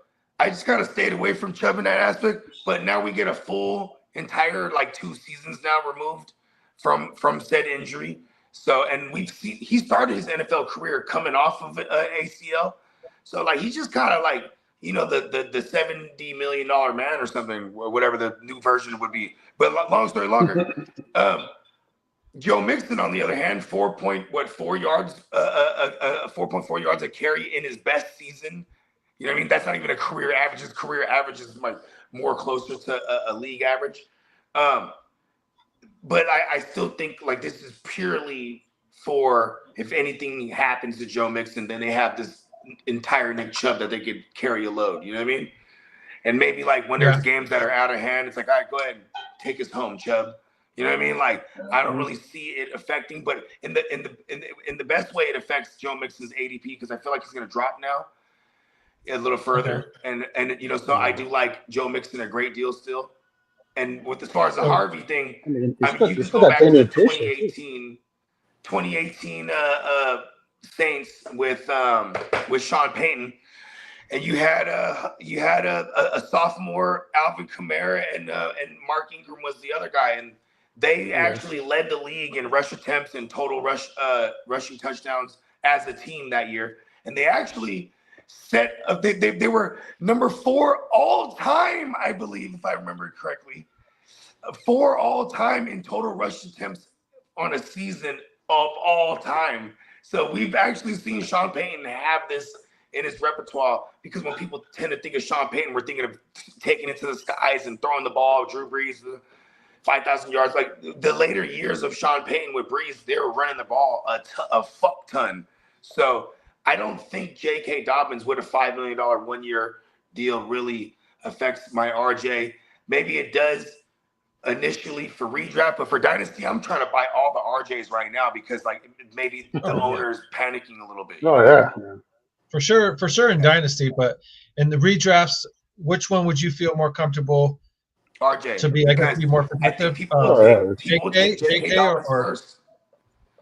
I just kind of stayed away from Chubb in that aspect. But now we get a full entire 2 seasons now removed from said injury. So, and we've seen he started his NFL career coming off of ACL. So, he's just kind of the $70 million man or something, or whatever the new version would be. But long story longer, Joe Mixon, on the other hand, 4.4 yards, 4.4 yards a carry in his best season. You know what I mean? That's not even a career average. His career average is more closer to a league average. But I still think this is purely for if anything happens to Joe Mixon, then they have this entire Nick Chubb that they could carry a load. You know what I mean? And maybe when there's games that are out of hand, it's all right, go ahead and take us home, Chubb. You know what I mean? I don't really see it affecting, but in the best way it affects Joe Mixon's ADP because I feel like he's going to drop now a little further, and so I do like Joe Mixon a great deal still. And as far as the Harvey thing, you can go back to the 2018 Saints with Sean Payton, and you had a sophomore Alvin Kamara and Mark Ingram was the other guy, and they actually led the league in rush attempts and total rushing touchdowns as a team that year, and they actually they were number 4 all time, I believe, if I remember correctly. 4 all time in total rush attempts on a season of all time. So we've actually seen Sean Payton have this in his repertoire because when people tend to think of Sean Payton, we're thinking of taking it to the skies and throwing the ball, Drew Brees, 5,000 yards. The later years of Sean Payton with Brees, they were running the ball a fuck ton. So I don't think J.K. Dobbins with a $5 million 1-year deal really affects my RJ. Maybe it does initially for redraft, but for Dynasty, I'm trying to buy all the RJs right now because maybe the owner is panicking a little bit. Oh yeah. For sure in Dynasty, but in the redrafts, which one would you feel more comfortable? RJ to be be more predictive. JK or first.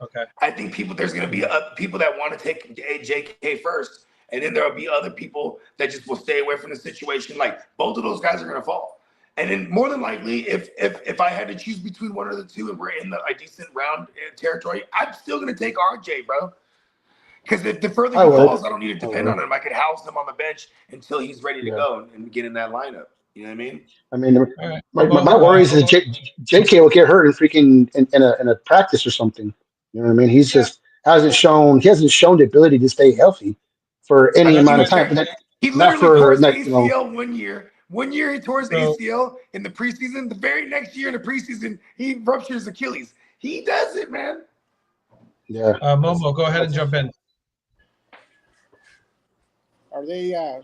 Okay. I think there's going to be people that want to take JK first, and then there'll be other people that just will stay away from the situation. Both of those guys are going to fall. And then more than likely, if I had to choose between one of the two and we're in a decent round territory, I'm still going to take RJ, bro. Because if the further he falls, I don't need to depend on him. I could house him on the bench until he's ready to go and get in that lineup. You know what I mean? My worry is that JK will get hurt in a practice or something. You know what I mean? He's just hasn't shown the ability to stay healthy for any amount of time. He literally tore his ACL 1 year. 1 year he tore his ACL in the preseason. The very next year in the preseason, he ruptured his Achilles. He does it, man. Yeah. Momo, go ahead and jump in. Are they are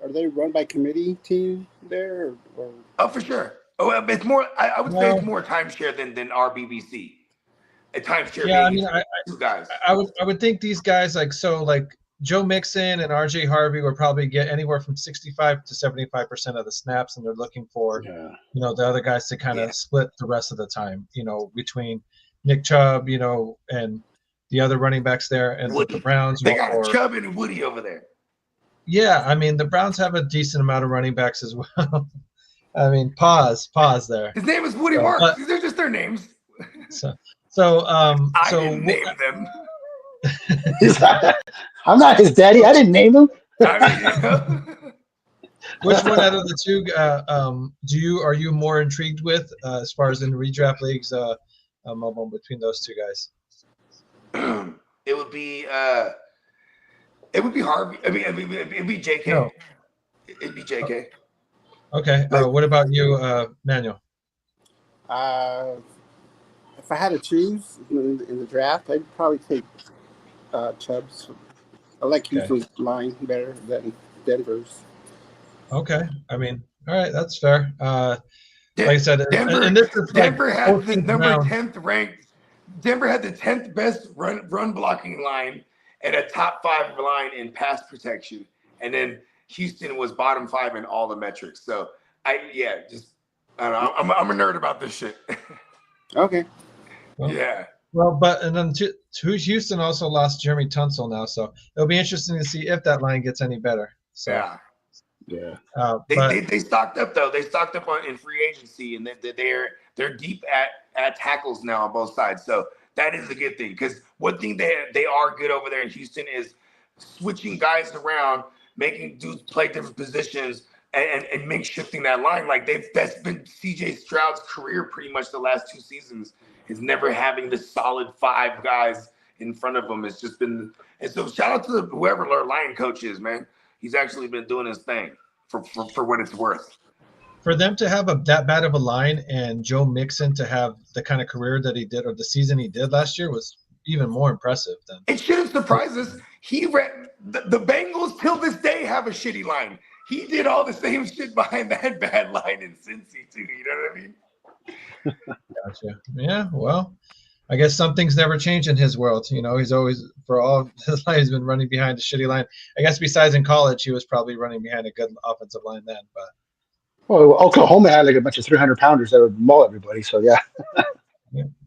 they run by committee team there? Or? Oh, for sure. Oh, it's more. I would say it's more timeshare than RBBC. A timeshare. Yeah, I mean, I would think these guys Joe Mixon and RJ Harvey will probably get anywhere from 65 to 75% of the snaps, and they're looking for the other guys to kind of split the rest of the time. Between Nick Chubb, and the other running backs there, and the Browns. They got Chubb and Woody over there. Yeah, I mean the Browns have a decent amount of running backs as well. I mean, pause there. His name is Woody Marks. They're just their names. I didn't name them. I'm not his daddy. I didn't name him. Which one out of the two are you more intrigued with as far as in redraft leagues? Momo, between those two guys. It would be Harvey. I mean, it'd be JK. No. It'd be JK. Okay. What about you, Manuel? If I had to choose in the draft, I'd probably take Chubbs. I like Houston's line better than Denver's. Okay. I mean, all right, that's fair. Like I said, Denver had the number 10th ranked. Denver had the 10th best run blocking line and a top 5 line in pass protection, and then Houston was bottom 5 in all the metrics. So I don't know. I'm a nerd about this shit. Okay. Well, yeah. Well, and then Houston also lost Jeremy Tunsil now, so it'll be interesting to see if that line gets any better. So, yeah. They stocked up though. They stocked up in free agency, and they're deep at tackles now on both sides. So that is a good thing, because one thing they are good over there in Houston is switching guys around, making dudes play different positions, and make shifting that line. Like that's been CJ Stroud's career pretty much the last 2 seasons. Is never having the solid 5 guys in front of him. It's just been, and so shout out to whoever their line coach is, man. He's actually been doing his thing for what it's worth. For them to have that bad of a line and Joe Mixon to have the kind of career that he did, or the season he did last year, was even more impressive than. It shouldn't surprise us. The Bengals till this day have a shitty line. He did all the same shit behind that bad line in Cincy too. You know what I mean? Gotcha. Yeah, well, I guess some things never change in his world. You know, he's always, for all his life, he's been running behind a shitty line. I guess besides in college, he was probably running behind a good offensive line then. But Oklahoma had like a bunch of 300-pounders that would maul everybody. So yeah,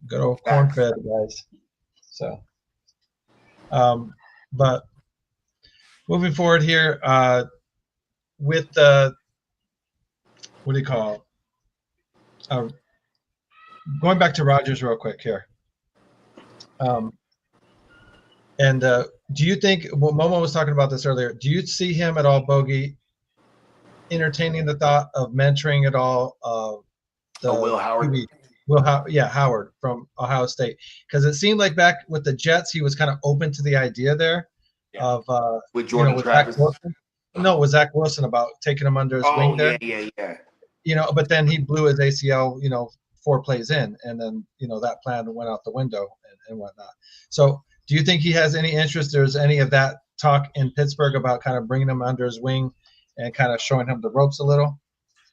good old corn-fed guys. So, but moving forward here, with the what do you call it? Going back to Rodgers real quick here. Do you think, well, Momo was talking about this earlier, do you see him at all, Bogey, entertaining the thought of mentoring at all Will Howard? Howard from Ohio State? Because it seemed like back with the Jets, he was kind of open to the idea there of with Jordan Travis. With Zach Wilson about taking him under his wing there. Yeah. You know, but then he blew his ACL, 4 plays in, and then that plan went out the window and whatnot. So do you think he has any interest? There's any of that talk in Pittsburgh about kind of bringing him under his wing and kind of showing him the ropes a little?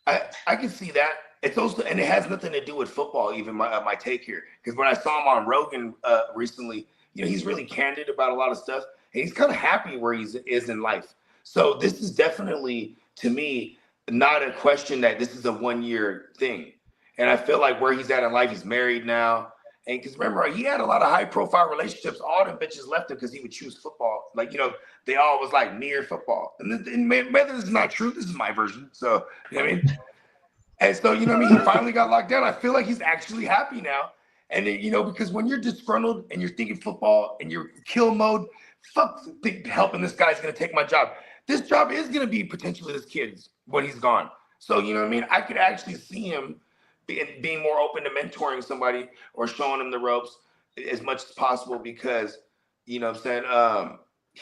I can see that. It's also, and it has nothing to do with football, even my take here, because when I saw him on Rogan recently, he's really candid about a lot of stuff, and he's kind of happy where he is in life. So this is definitely, to me, not a question that this is a 1-year thing. And I feel like where he's at in life, he's married now. And because remember, he had a lot of high-profile relationships. All them bitches left him because he would choose football. Like, they all was like near football. And whether this is not true, this is my version. So, you know what I mean? And so, you know what I mean? He finally got locked down. I feel like he's actually happy now. And then, because when you're disgruntled and you're thinking football and you're kill mode, helping this guy's going to take my job. This job is going to be potentially this kid's when he's gone. So, you know what I mean? I could actually see him being more open to mentoring somebody or showing them the ropes as much as possible, because, he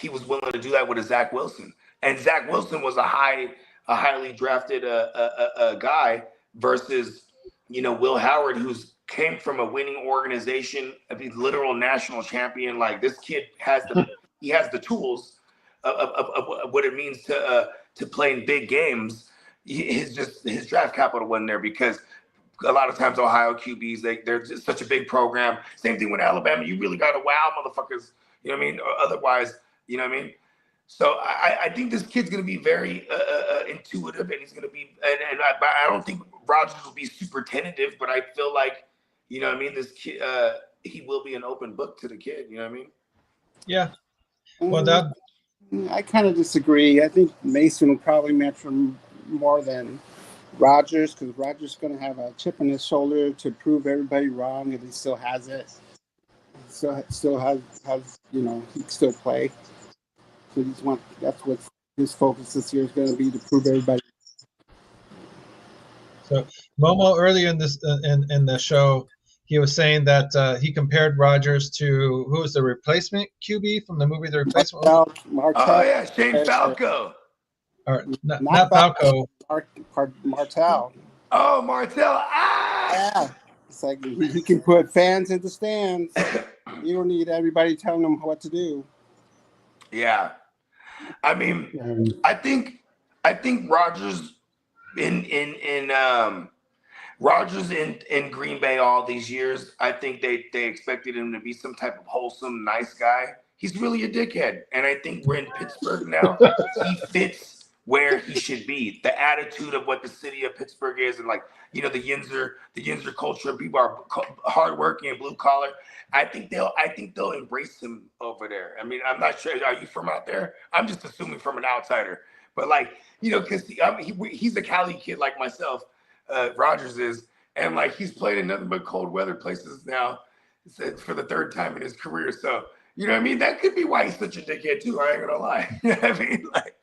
was willing to do that with a Zach Wilson. And Zach Wilson was a highly drafted guy versus, Will Howard, who's came from a winning organization, a literal national champion. Like, this kid has the tools of what it means to play in big games. His draft capital wasn't there, because a lot of times Ohio QBs, they're just such a big program. Same thing with Alabama. You really got to wow motherfuckers, you know what I mean? Or otherwise, you know what I mean? So I think this kid's going to be very intuitive, and he's going to be, and I don't think Rodgers will be super tentative, but I feel like, you know what I mean, this kid, he will be an open book to the kid, you know what I mean? Yeah. Well, I kind of disagree. I think Mason will probably mentor him more than Rodgers, because Rodgers is going to have a chip on his shoulder to prove everybody wrong, and he still has it. Still has he can still play. So that's what his focus this year is going to be, to prove everybody So Momo earlier in this in the show, he was saying that he compared Rodgers to who was the replacement QB from the movie The Replacement? Martell. Oh yeah, Shane Falco. Or not Falco. Martell. Oh, Martell. Ah! Yeah. It's like he can put fans in the stands. You don't need everybody telling them what to do. Yeah. I mean, I think Rodgers Rodgers in Green Bay all these years, I think they expected him to be some type of wholesome, nice guy. He's really a dickhead. And I think we're in Pittsburgh now. He fits where he should be. The attitude of what the city of Pittsburgh is, and like, you know, the Yinzer culture, people are hardworking and blue collar. I think they'll embrace him over there. I mean, I'm not sure. Are you from out there? I'm just assuming from an outsider. But like, you know, because he's a Cali kid like myself. Rodgers is, and like he's played in nothing but cold weather places now for the third time in his career. So, you know what I mean? That could be why he's such a dickhead too. I ain't gonna lie. You know what I mean? Like,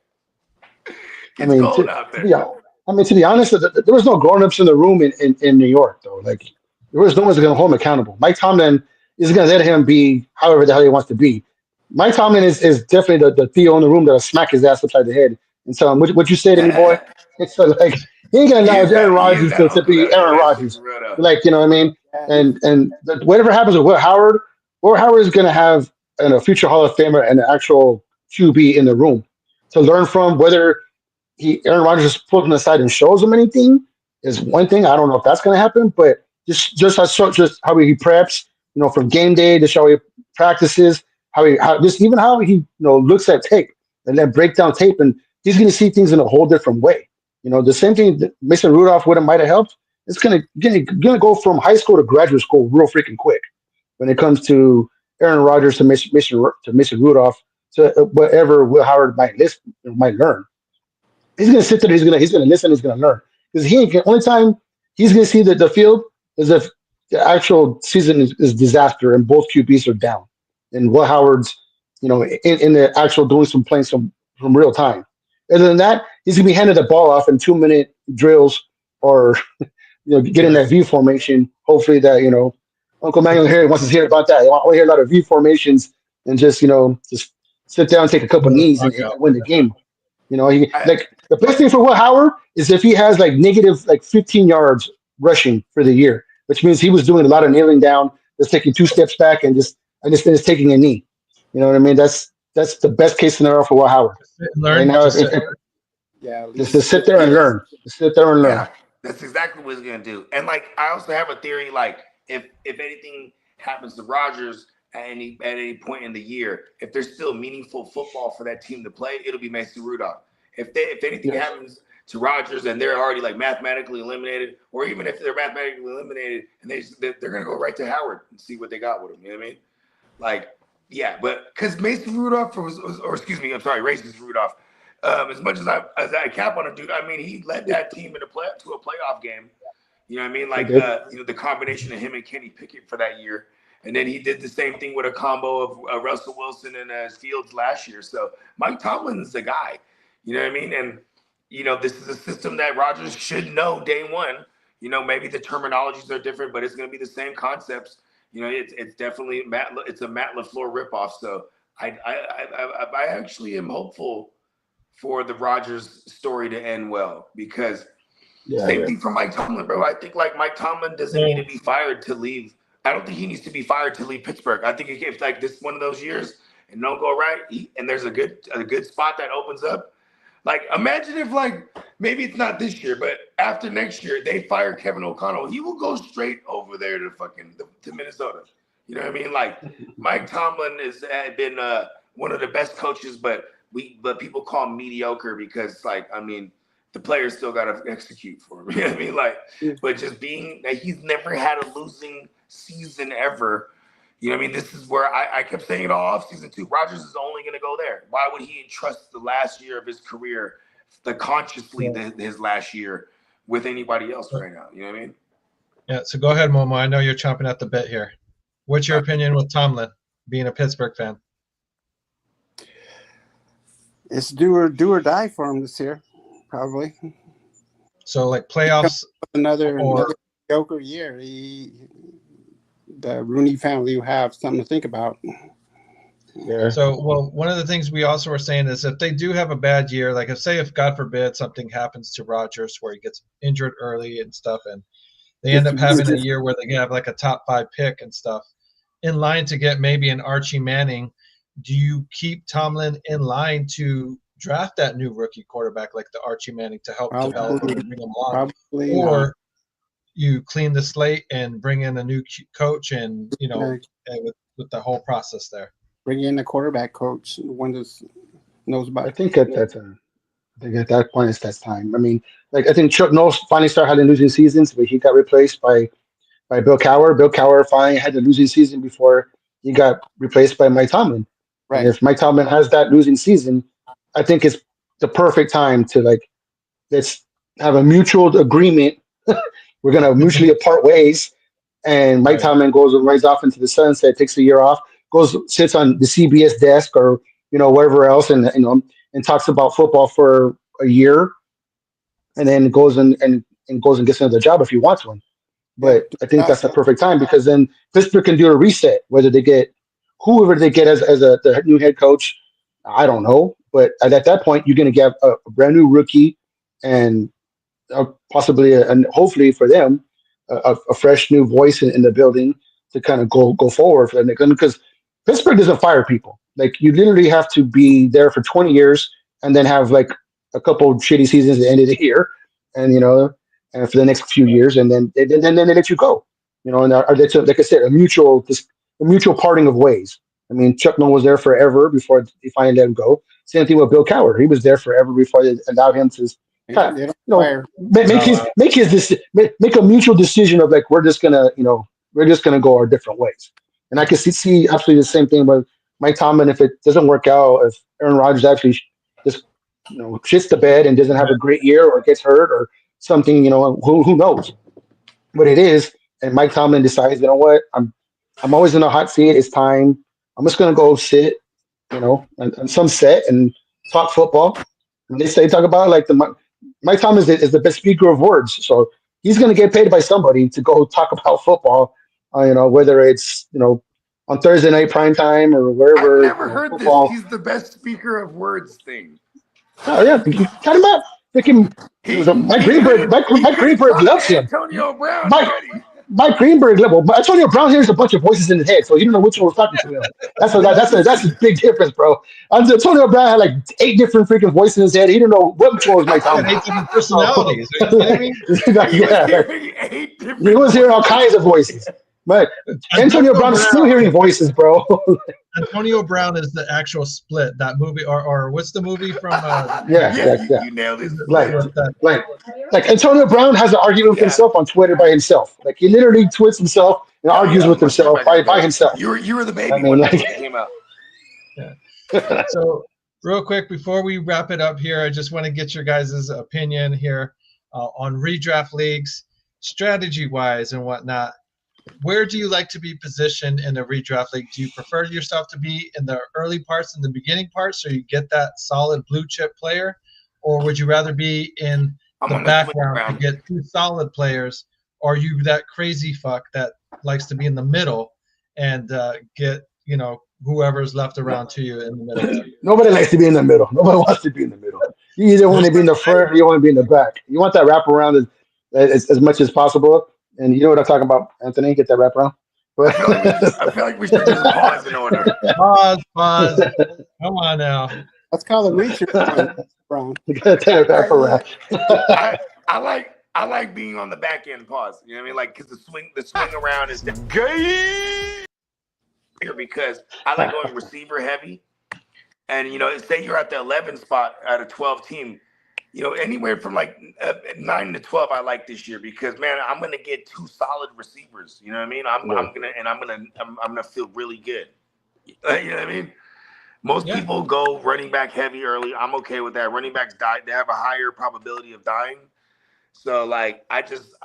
it's cold out there. Yeah. I mean, to be honest, there was no grown-ups in the room in New York, though. Like, there was no one's going to hold him accountable. Mike Tomlin is going to let him be however the hell he wants to be. Mike Tomlin is definitely the Theo in the room that'll smack his ass upside the head and tell him, what you say to me, boy? It's like, he ain't going to allow Aaron Rodgers to be Aaron Rodgers. Like, you know what I mean? And whatever happens with Will Howard is going to have a future Hall of Famer and an actual QB in the room to learn from. Whether Aaron Rodgers just pulls him aside and shows him anything is one thing. I don't know if that's going to happen, but just how he preps, you know, from game day to how he practices, how he looks at tape and then break down tape, and he's going to see things in a whole different way. You know, the same thing that Mason Rudolph might have helped. It's gonna go from high school to graduate school real freaking quick when it comes to Aaron Rodgers to Mason Rudolph to whatever Will Howard might learn. He's gonna sit there. He's gonna listen. He's gonna learn, because only time he's gonna see the field is if the actual season is disaster and both QBs are down, and Will Howard's, you know, in the actual playing some real time. Other than that, he's gonna be handed the ball off in 2-minute drills, or get in that V formation. Hopefully that, Uncle Manuel here wants to hear about that. I want to hear a lot of V formations and just sit down, take a couple knees, and win the game. The best thing for Will Howard is if he has negative 15 yards rushing for the year, which means he was doing a lot of kneeling down, just taking 2 steps back and just taking a knee. You know what I mean? That's the best case scenario for Will Howard. Just to sit there and learn. Yeah, that's exactly what he's gonna do. And I also have a theory, if anything happens to Rodgers at any point in the year, if there's still meaningful football for that team to play, it'll be Mason Rudolph. If anything happens to Rodgers and they're already mathematically eliminated, or even if they're mathematically eliminated and they're gonna go right to Howard and see what they got with him. You know what I mean? Yeah, but because Mason Rudolph racist Rudolph. As much as I cap on a dude, I mean, he led that team to a playoff game. You know what I mean? The combination of him and Kenny Pickett for that year. And then he did the same thing with a combo of Russell Wilson and Fields last year. So Mike Tomlin's the guy. You know what I mean? And, this is a system that Rodgers should know day one. Maybe the terminologies are different, but it's going to be the same concepts. It's definitely it's a Matt LaFleur ripoff. So I actually am hopeful for the Rodgers story to end well, because same thing for Mike Tomlin, bro. I think Mike Tomlin doesn't need to be fired to leave. I don't think he needs to be fired to leave Pittsburgh. I think if this one of those years and don't go right, and there's a good spot that opens up. Imagine if maybe it's not this year, but after next year they fire Kevin O'Connell, he will go straight over there to to Minnesota. You know what I mean? Mike Tomlin has been one of the best coaches, but people call him mediocre because the players still got to execute for him. You know what I mean? But just being he's never had a losing season ever. You know what I mean? This is where I kept saying it all offseason too. Rodgers is only going to go there. Why would he entrust the last year of his career, his last year, with anybody else right now? You know what I mean? Yeah. So go ahead, Momo. I know you're chomping at the bit here. What's your opinion with Tomlin, being a Pittsburgh fan? It's do or die for him this year, probably. So playoffs another mediocre year. The Rooney family will have something to think about. Yeah. So, well, one of the things we also were saying is if they do have a bad year, like if God forbid something happens to Rodgers where he gets injured early and stuff, and they end up having a year where they have like a top 5 pick and stuff, in line to get maybe an Archie Manning, do you keep Tomlin in line to draft that new rookie quarterback like the Archie Manning to help develop and bring him along? Or you clean the slate and bring in a new coach and, with the whole process there? Bring in a quarterback coach, one that knows about. I think at that point it's that time. I mean, like I think Chuck Noll finally started having losing seasons, but he got replaced by Bill Cowher. Bill Cowher finally had the losing season before he got replaced by Mike Tomlin. Right. And if Mike Tomlin has that losing season, I think it's the perfect time to let's have a mutual agreement. We're gonna mutually part ways, and Mike Tomlin rides off into the sunset, takes a year off, sits on the CBS desk or wherever else, and talks about football for a year, and then goes and gets another job if he wants one. But I think that's the perfect time because then Pittsburgh can do a reset. Whether they get whoever they get as the new head coach, I don't know. But at that point, you're going to get a brand new rookie and possibly and hopefully for them a fresh new voice in the building to kind of go forward for them. Because Pittsburgh doesn't fire people. Like you literally have to be there for 20 years and then have like a couple shitty seasons at the end of the year, and and for the next few years, and then they let you go. And like I said, a mutual parting of ways. I mean, Chuck Noll was there forever before they finally let him go. Same thing with Bill Cowher. He was there forever before they allowed him to make a mutual decision of like we're just gonna go our different ways. And I can see absolutely the same thing with Mike Tomlin. If it doesn't work out, if Aaron Rodgers actually just shits the bed and doesn't have a great year or gets hurt or something, who knows what it is. And Mike Tomlin decides, you know what, I'm always in a hot seat. It's time. I'm just gonna go sit, on some set and talk football. And they talk about like Mike Tomlin is the best speaker of words, so he's gonna get paid by somebody to go talk about football. Whether it's on Thursday night prime time or wherever. I've never heard football. This. He's the best speaker of words thing. Oh yeah, talking about freaking Mike Greenberg. Mike Greenberg loves him. Antonio Brown. Mike Greenberg level. Antonio Brown hears a bunch of voices in his head, so he don't know which one was talking to him. That's a big difference, bro. Antonio Brown had like 8 different freaking voices in his head. He didn't know which one was Mike Tomlin. 8 different personalities. He was hearing all kinds of voices. But Antonio Brown is still hearing voices, bro. Antonio Brown is the actual Split, that movie, or what's the movie from? Yeah. You nailed it. Like Antonio Brown has an argument with himself on Twitter by himself. Like he literally tweets himself and argues with himself by himself. You were the baby when it came out. Yeah. So real quick before we wrap it up here, I just want to get your guys' opinion here on redraft leagues, strategy-wise and whatnot. Where do you like to be positioned in a redraft league? Do you prefer yourself to be in the early parts, in the beginning parts, so you get that solid blue chip player? Or would you rather be in the background to get 2 solid players? Or are you that crazy fuck that likes to be in the middle and get, whoever's left around to you in the middle? Nobody likes to be in the middle. Nobody wants to be in the middle. You either want to be in the front or you want to be in the back. You want that wraparound as much as possible. And you know what I'm talking about, Anthony? Get that wrap around. I feel like we should just pause in order. Pause. Come on now. Let's call it reach around. I like being on the back end. Pause. You know what I mean? Like because the swing around is gay. Because I like going receiver heavy, and say you're at the 11 spot at a 12 team. Anywhere from like 9 to 12, I like this year because man, I'm gonna get 2 solid receivers. You know what I mean? I'm gonna feel really good. You know what I mean? Most people go running back heavy early. I'm okay with that. Running backs die; they have a higher probability of dying. So like, I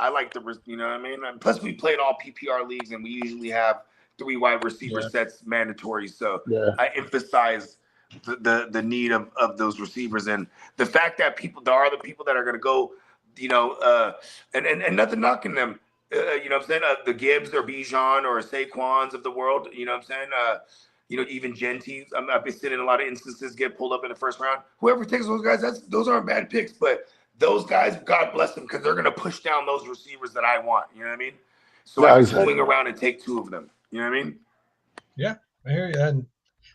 like the you know what I mean. And plus, we played all PPR leagues, and we usually have 3 wide receiver sets mandatory. So I emphasize the need of those receivers and the fact that there are the people that are going to go and nothing knocking them. You know what I'm saying? The Gibbs or Bijan or Saquons of the world. You know what I'm saying? Even Genty. I've been seeing in a lot of instances get pulled up in the first round. Whoever takes those guys, those aren't bad picks. But those guys, God bless them, because they're going to push down those receivers that I want. You know what I mean? So I can swing around and take two of them. You know what I mean? Yeah, I hear you. And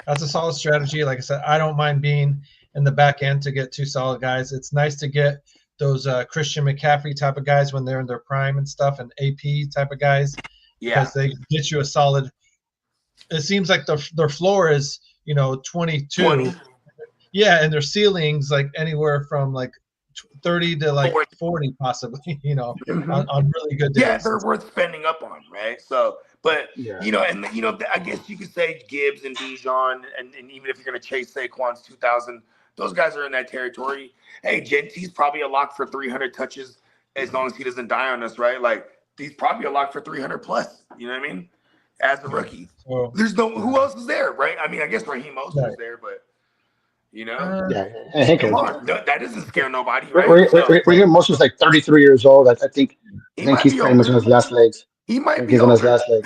that's a solid strategy. Like I said, I don't mind being in the back end to get two solid guys. It's nice to get those Christian McCaffrey type of guys when they're in their prime and stuff, and AP type of guys, because they get you a solid. It seems like their floor is 22. 20. Yeah, and their ceilings like anywhere from like 30 to like 40 possibly. On really good days. Yeah, they're worth spending up on, right? So. But, I guess you could say Gibbs and Bijan, and even if you're going to chase Saquon's 2,000, those guys are in that territory. Hey, Genty's probably a lock for 300 touches as long as he doesn't die on us, right? Like, he's probably a lock for 300 plus, you know what I mean? As a rookie. There's who else is there, right? I mean, I guess Raheem Mostert is there, but, come on. That doesn't scare nobody, right? Raheem Mostert's like 33 years old. I think he's pretty much on his last legs. He might be he's on his last leg.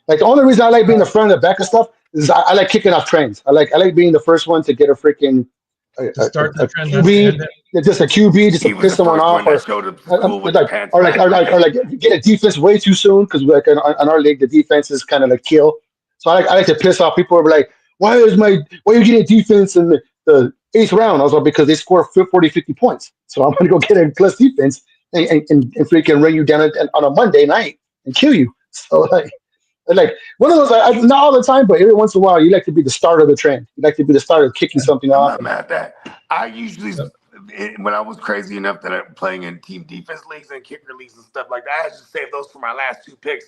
Like, the only reason I like being the front and the back of stuff is I like kicking off trains. I like being the first one to get a freaking start the trend. QB, just a QB, just to piss someone off, or get a defense way too soon, because like on our league the defense is kind of like kill. So I like to piss off people who are like, why are you getting a defense in the 8th round? I was like, because they score 40, 50 points. So I'm gonna go get a plus defense and freaking run you down on a Monday night and kill you. So like one of those, not all the time, but every once in a while, you like to be the start of the trend. You like to be the start of kicking something off. I'm not mad at that. I usually, when I was crazy enough that I'm playing in team defense leagues and kicker leagues and stuff like that, I just save those for my last two picks.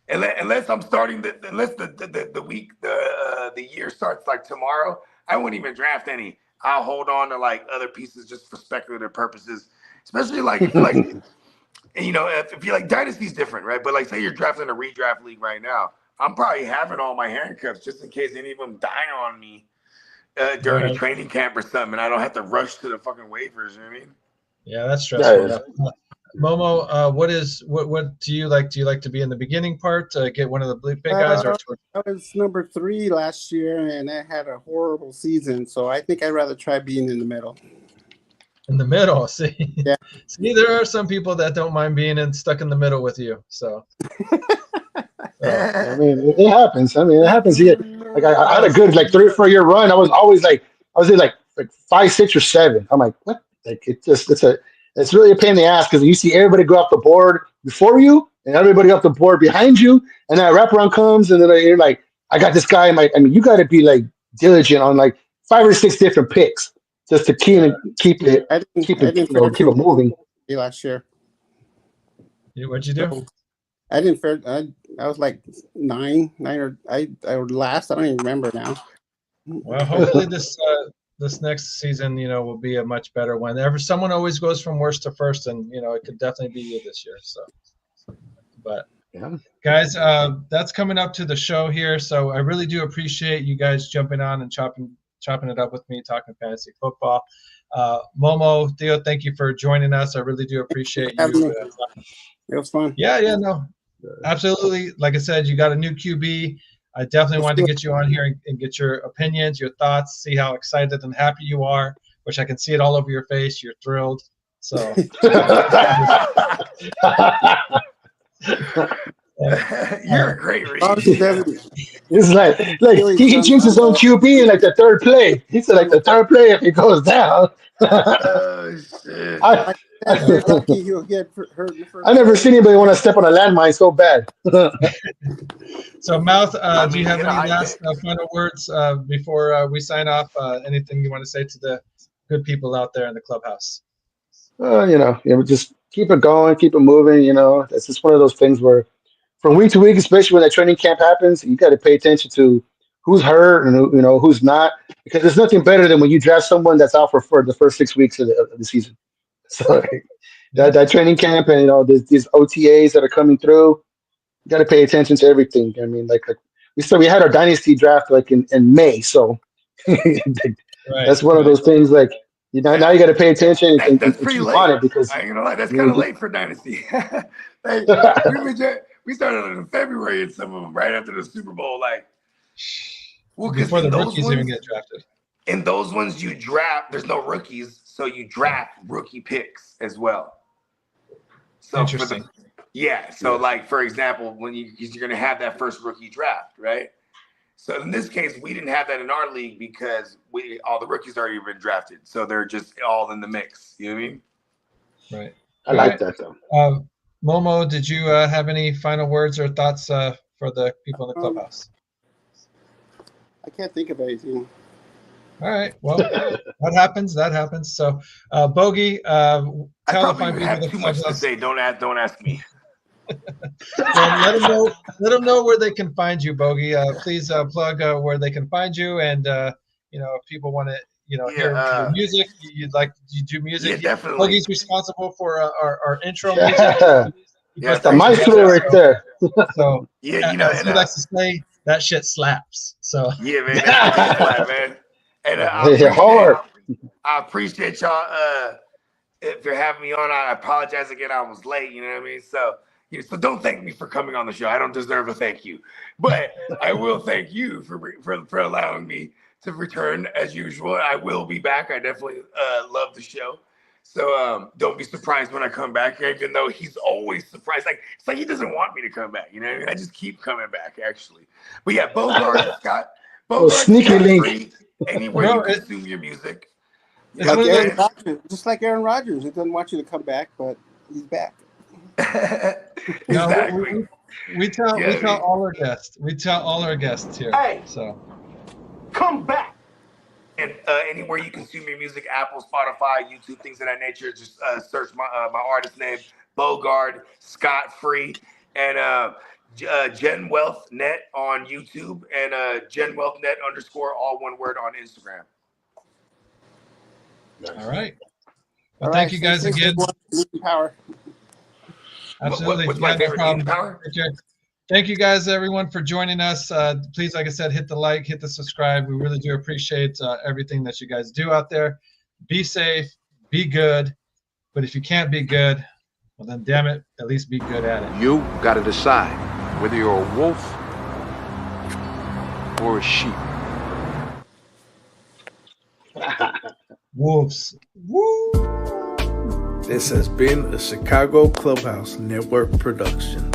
Unless I'm starting, unless the week, the year starts like tomorrow, I wouldn't even draft any. I'll hold on to like other pieces just for speculative purposes, especially like if you like, Dynasty's different, right? But like, say you're drafting a redraft league right now, I'm probably having all my handcuffs just in case any of them die on me during a training camp or something, and I don't have to rush to the fucking waivers. You know what I mean? Yeah, that's stressful. Momo, what do you like? Do you like to be in the beginning part to get one of the big guys? Or I was number 3 last year, and I had a horrible season, so I think I'd rather try being in the middle. In the middle, see, there are some people that don't mind being stuck in the middle with you. So, I mean, it happens. It happens. Yeah, like I had a good 3 or 4 year run. I was in like 5, 6, or 7. I'm like, what? Like it's really a pain in the ass, because you see everybody go off the board before you and everybody off the board behind you, and that wraparound comes, and then you're like, I got this guy. You got to be like diligent on like 5 or 6 different picks, just to keep it moving. Last year. What'd you do? I didn't fare. I was like 9 or I was last. I don't even remember now. Well, hopefully this next season, will be a much better one. Someone always goes from worst to first, and it could definitely be you this year. So, but guys, that's coming up to the show here. So I really do appreciate you guys jumping on and chopping it up with me, talking fantasy football. Momo, Theo, thank you for joining us. I really do appreciate you. It was fun. Yeah, no, absolutely. Like I said, you got a new QB. I definitely wanted to get you on here and get your opinions, your thoughts, see how excited and happy you are, which I can see it all over your face. You're thrilled. So you're a great reader. It's like he can choose his own QB in like the 3rd play. He said like the 3rd play if he goes down. Oh shit. I never seen anybody want to step on a landmine so bad. So, Mouth, do you have any last final words before we sign off? Anything you want to say to the good people out there in the clubhouse? Just keep it going, keep it moving. It's just one of those things where from week to week, especially when that training camp happens, you got to pay attention to who's hurt and who's not, because there's nothing better than when you draft someone that's out for the first 6 weeks of the season. So that training camp and these OTAs that are coming through, you got to pay attention to everything. I mean, like we had our dynasty draft like in May, so that's one of those things. Like now you got to pay attention and That's pretty keep late. on it because I ain't gonna lie, that's kind of late for Dynasty. Like, we started in February and some of them right after the Super Bowl. Like, well, before the rookies even get drafted. In those ones you draft, there's no rookies, so you draft rookie picks as well. So interesting. So like for example, when you're gonna have that first rookie draft, right? So in this case, we didn't have that in our league because all the rookies already been drafted, so they're just all in the mix. You know what I mean? Right. I like that though. Momo, did you have any final words or thoughts for the people in the clubhouse? I can't think of anything. All right. Well, that happens. So, Bogey, I probably have too much to say. Don't ask me. Well, let them know where they can find you, Bogey. Please plug where they can find you, and if people want to hear your music, you do music. Yeah, definitely. Bogey's responsible for our intro music. That's the maestro right there. So he likes to say that shit slaps. So yeah, man, that slap, man. And I appreciate y'all if you're having me on. I apologize again. I was late. You know what I mean? So don't thank me for coming on the show. I don't deserve a thank you, but I will thank you for allowing me to return as usual. I will be back. I definitely love the show. So don't be surprised when I come back, even though he's always surprised. It's like he doesn't want me to come back. You know what I mean? I just keep coming back, actually. But yeah, Bogart, Scott. Sneaky link. Anywhere you consume your music. Just like Aaron Rodgers. He doesn't want you to come back, but he's back. Exactly. We tell all our guests. We tell all our guests here. Hey, so come back. And anywhere you consume your music, Apple, Spotify, YouTube, things of that nature, just search my artist name, Bogard, Scott Free, and Gen Wealth Net on YouTube, and Gen Wealth Net _ all one word on Instagram. All right. Well, thank you guys again. Power. Absolutely. What's my favorite problem. Power? Thank you guys, everyone, for joining us. Please, like I said, hit the like, hit the subscribe. We really do appreciate everything that you guys do out there. Be safe, be good. But if you can't be good, well, then damn it, at least be good at it. You got to decide whether you're a wolf or a sheep. Wolves. Woo! This has been a Chicago Clubhouse Network production.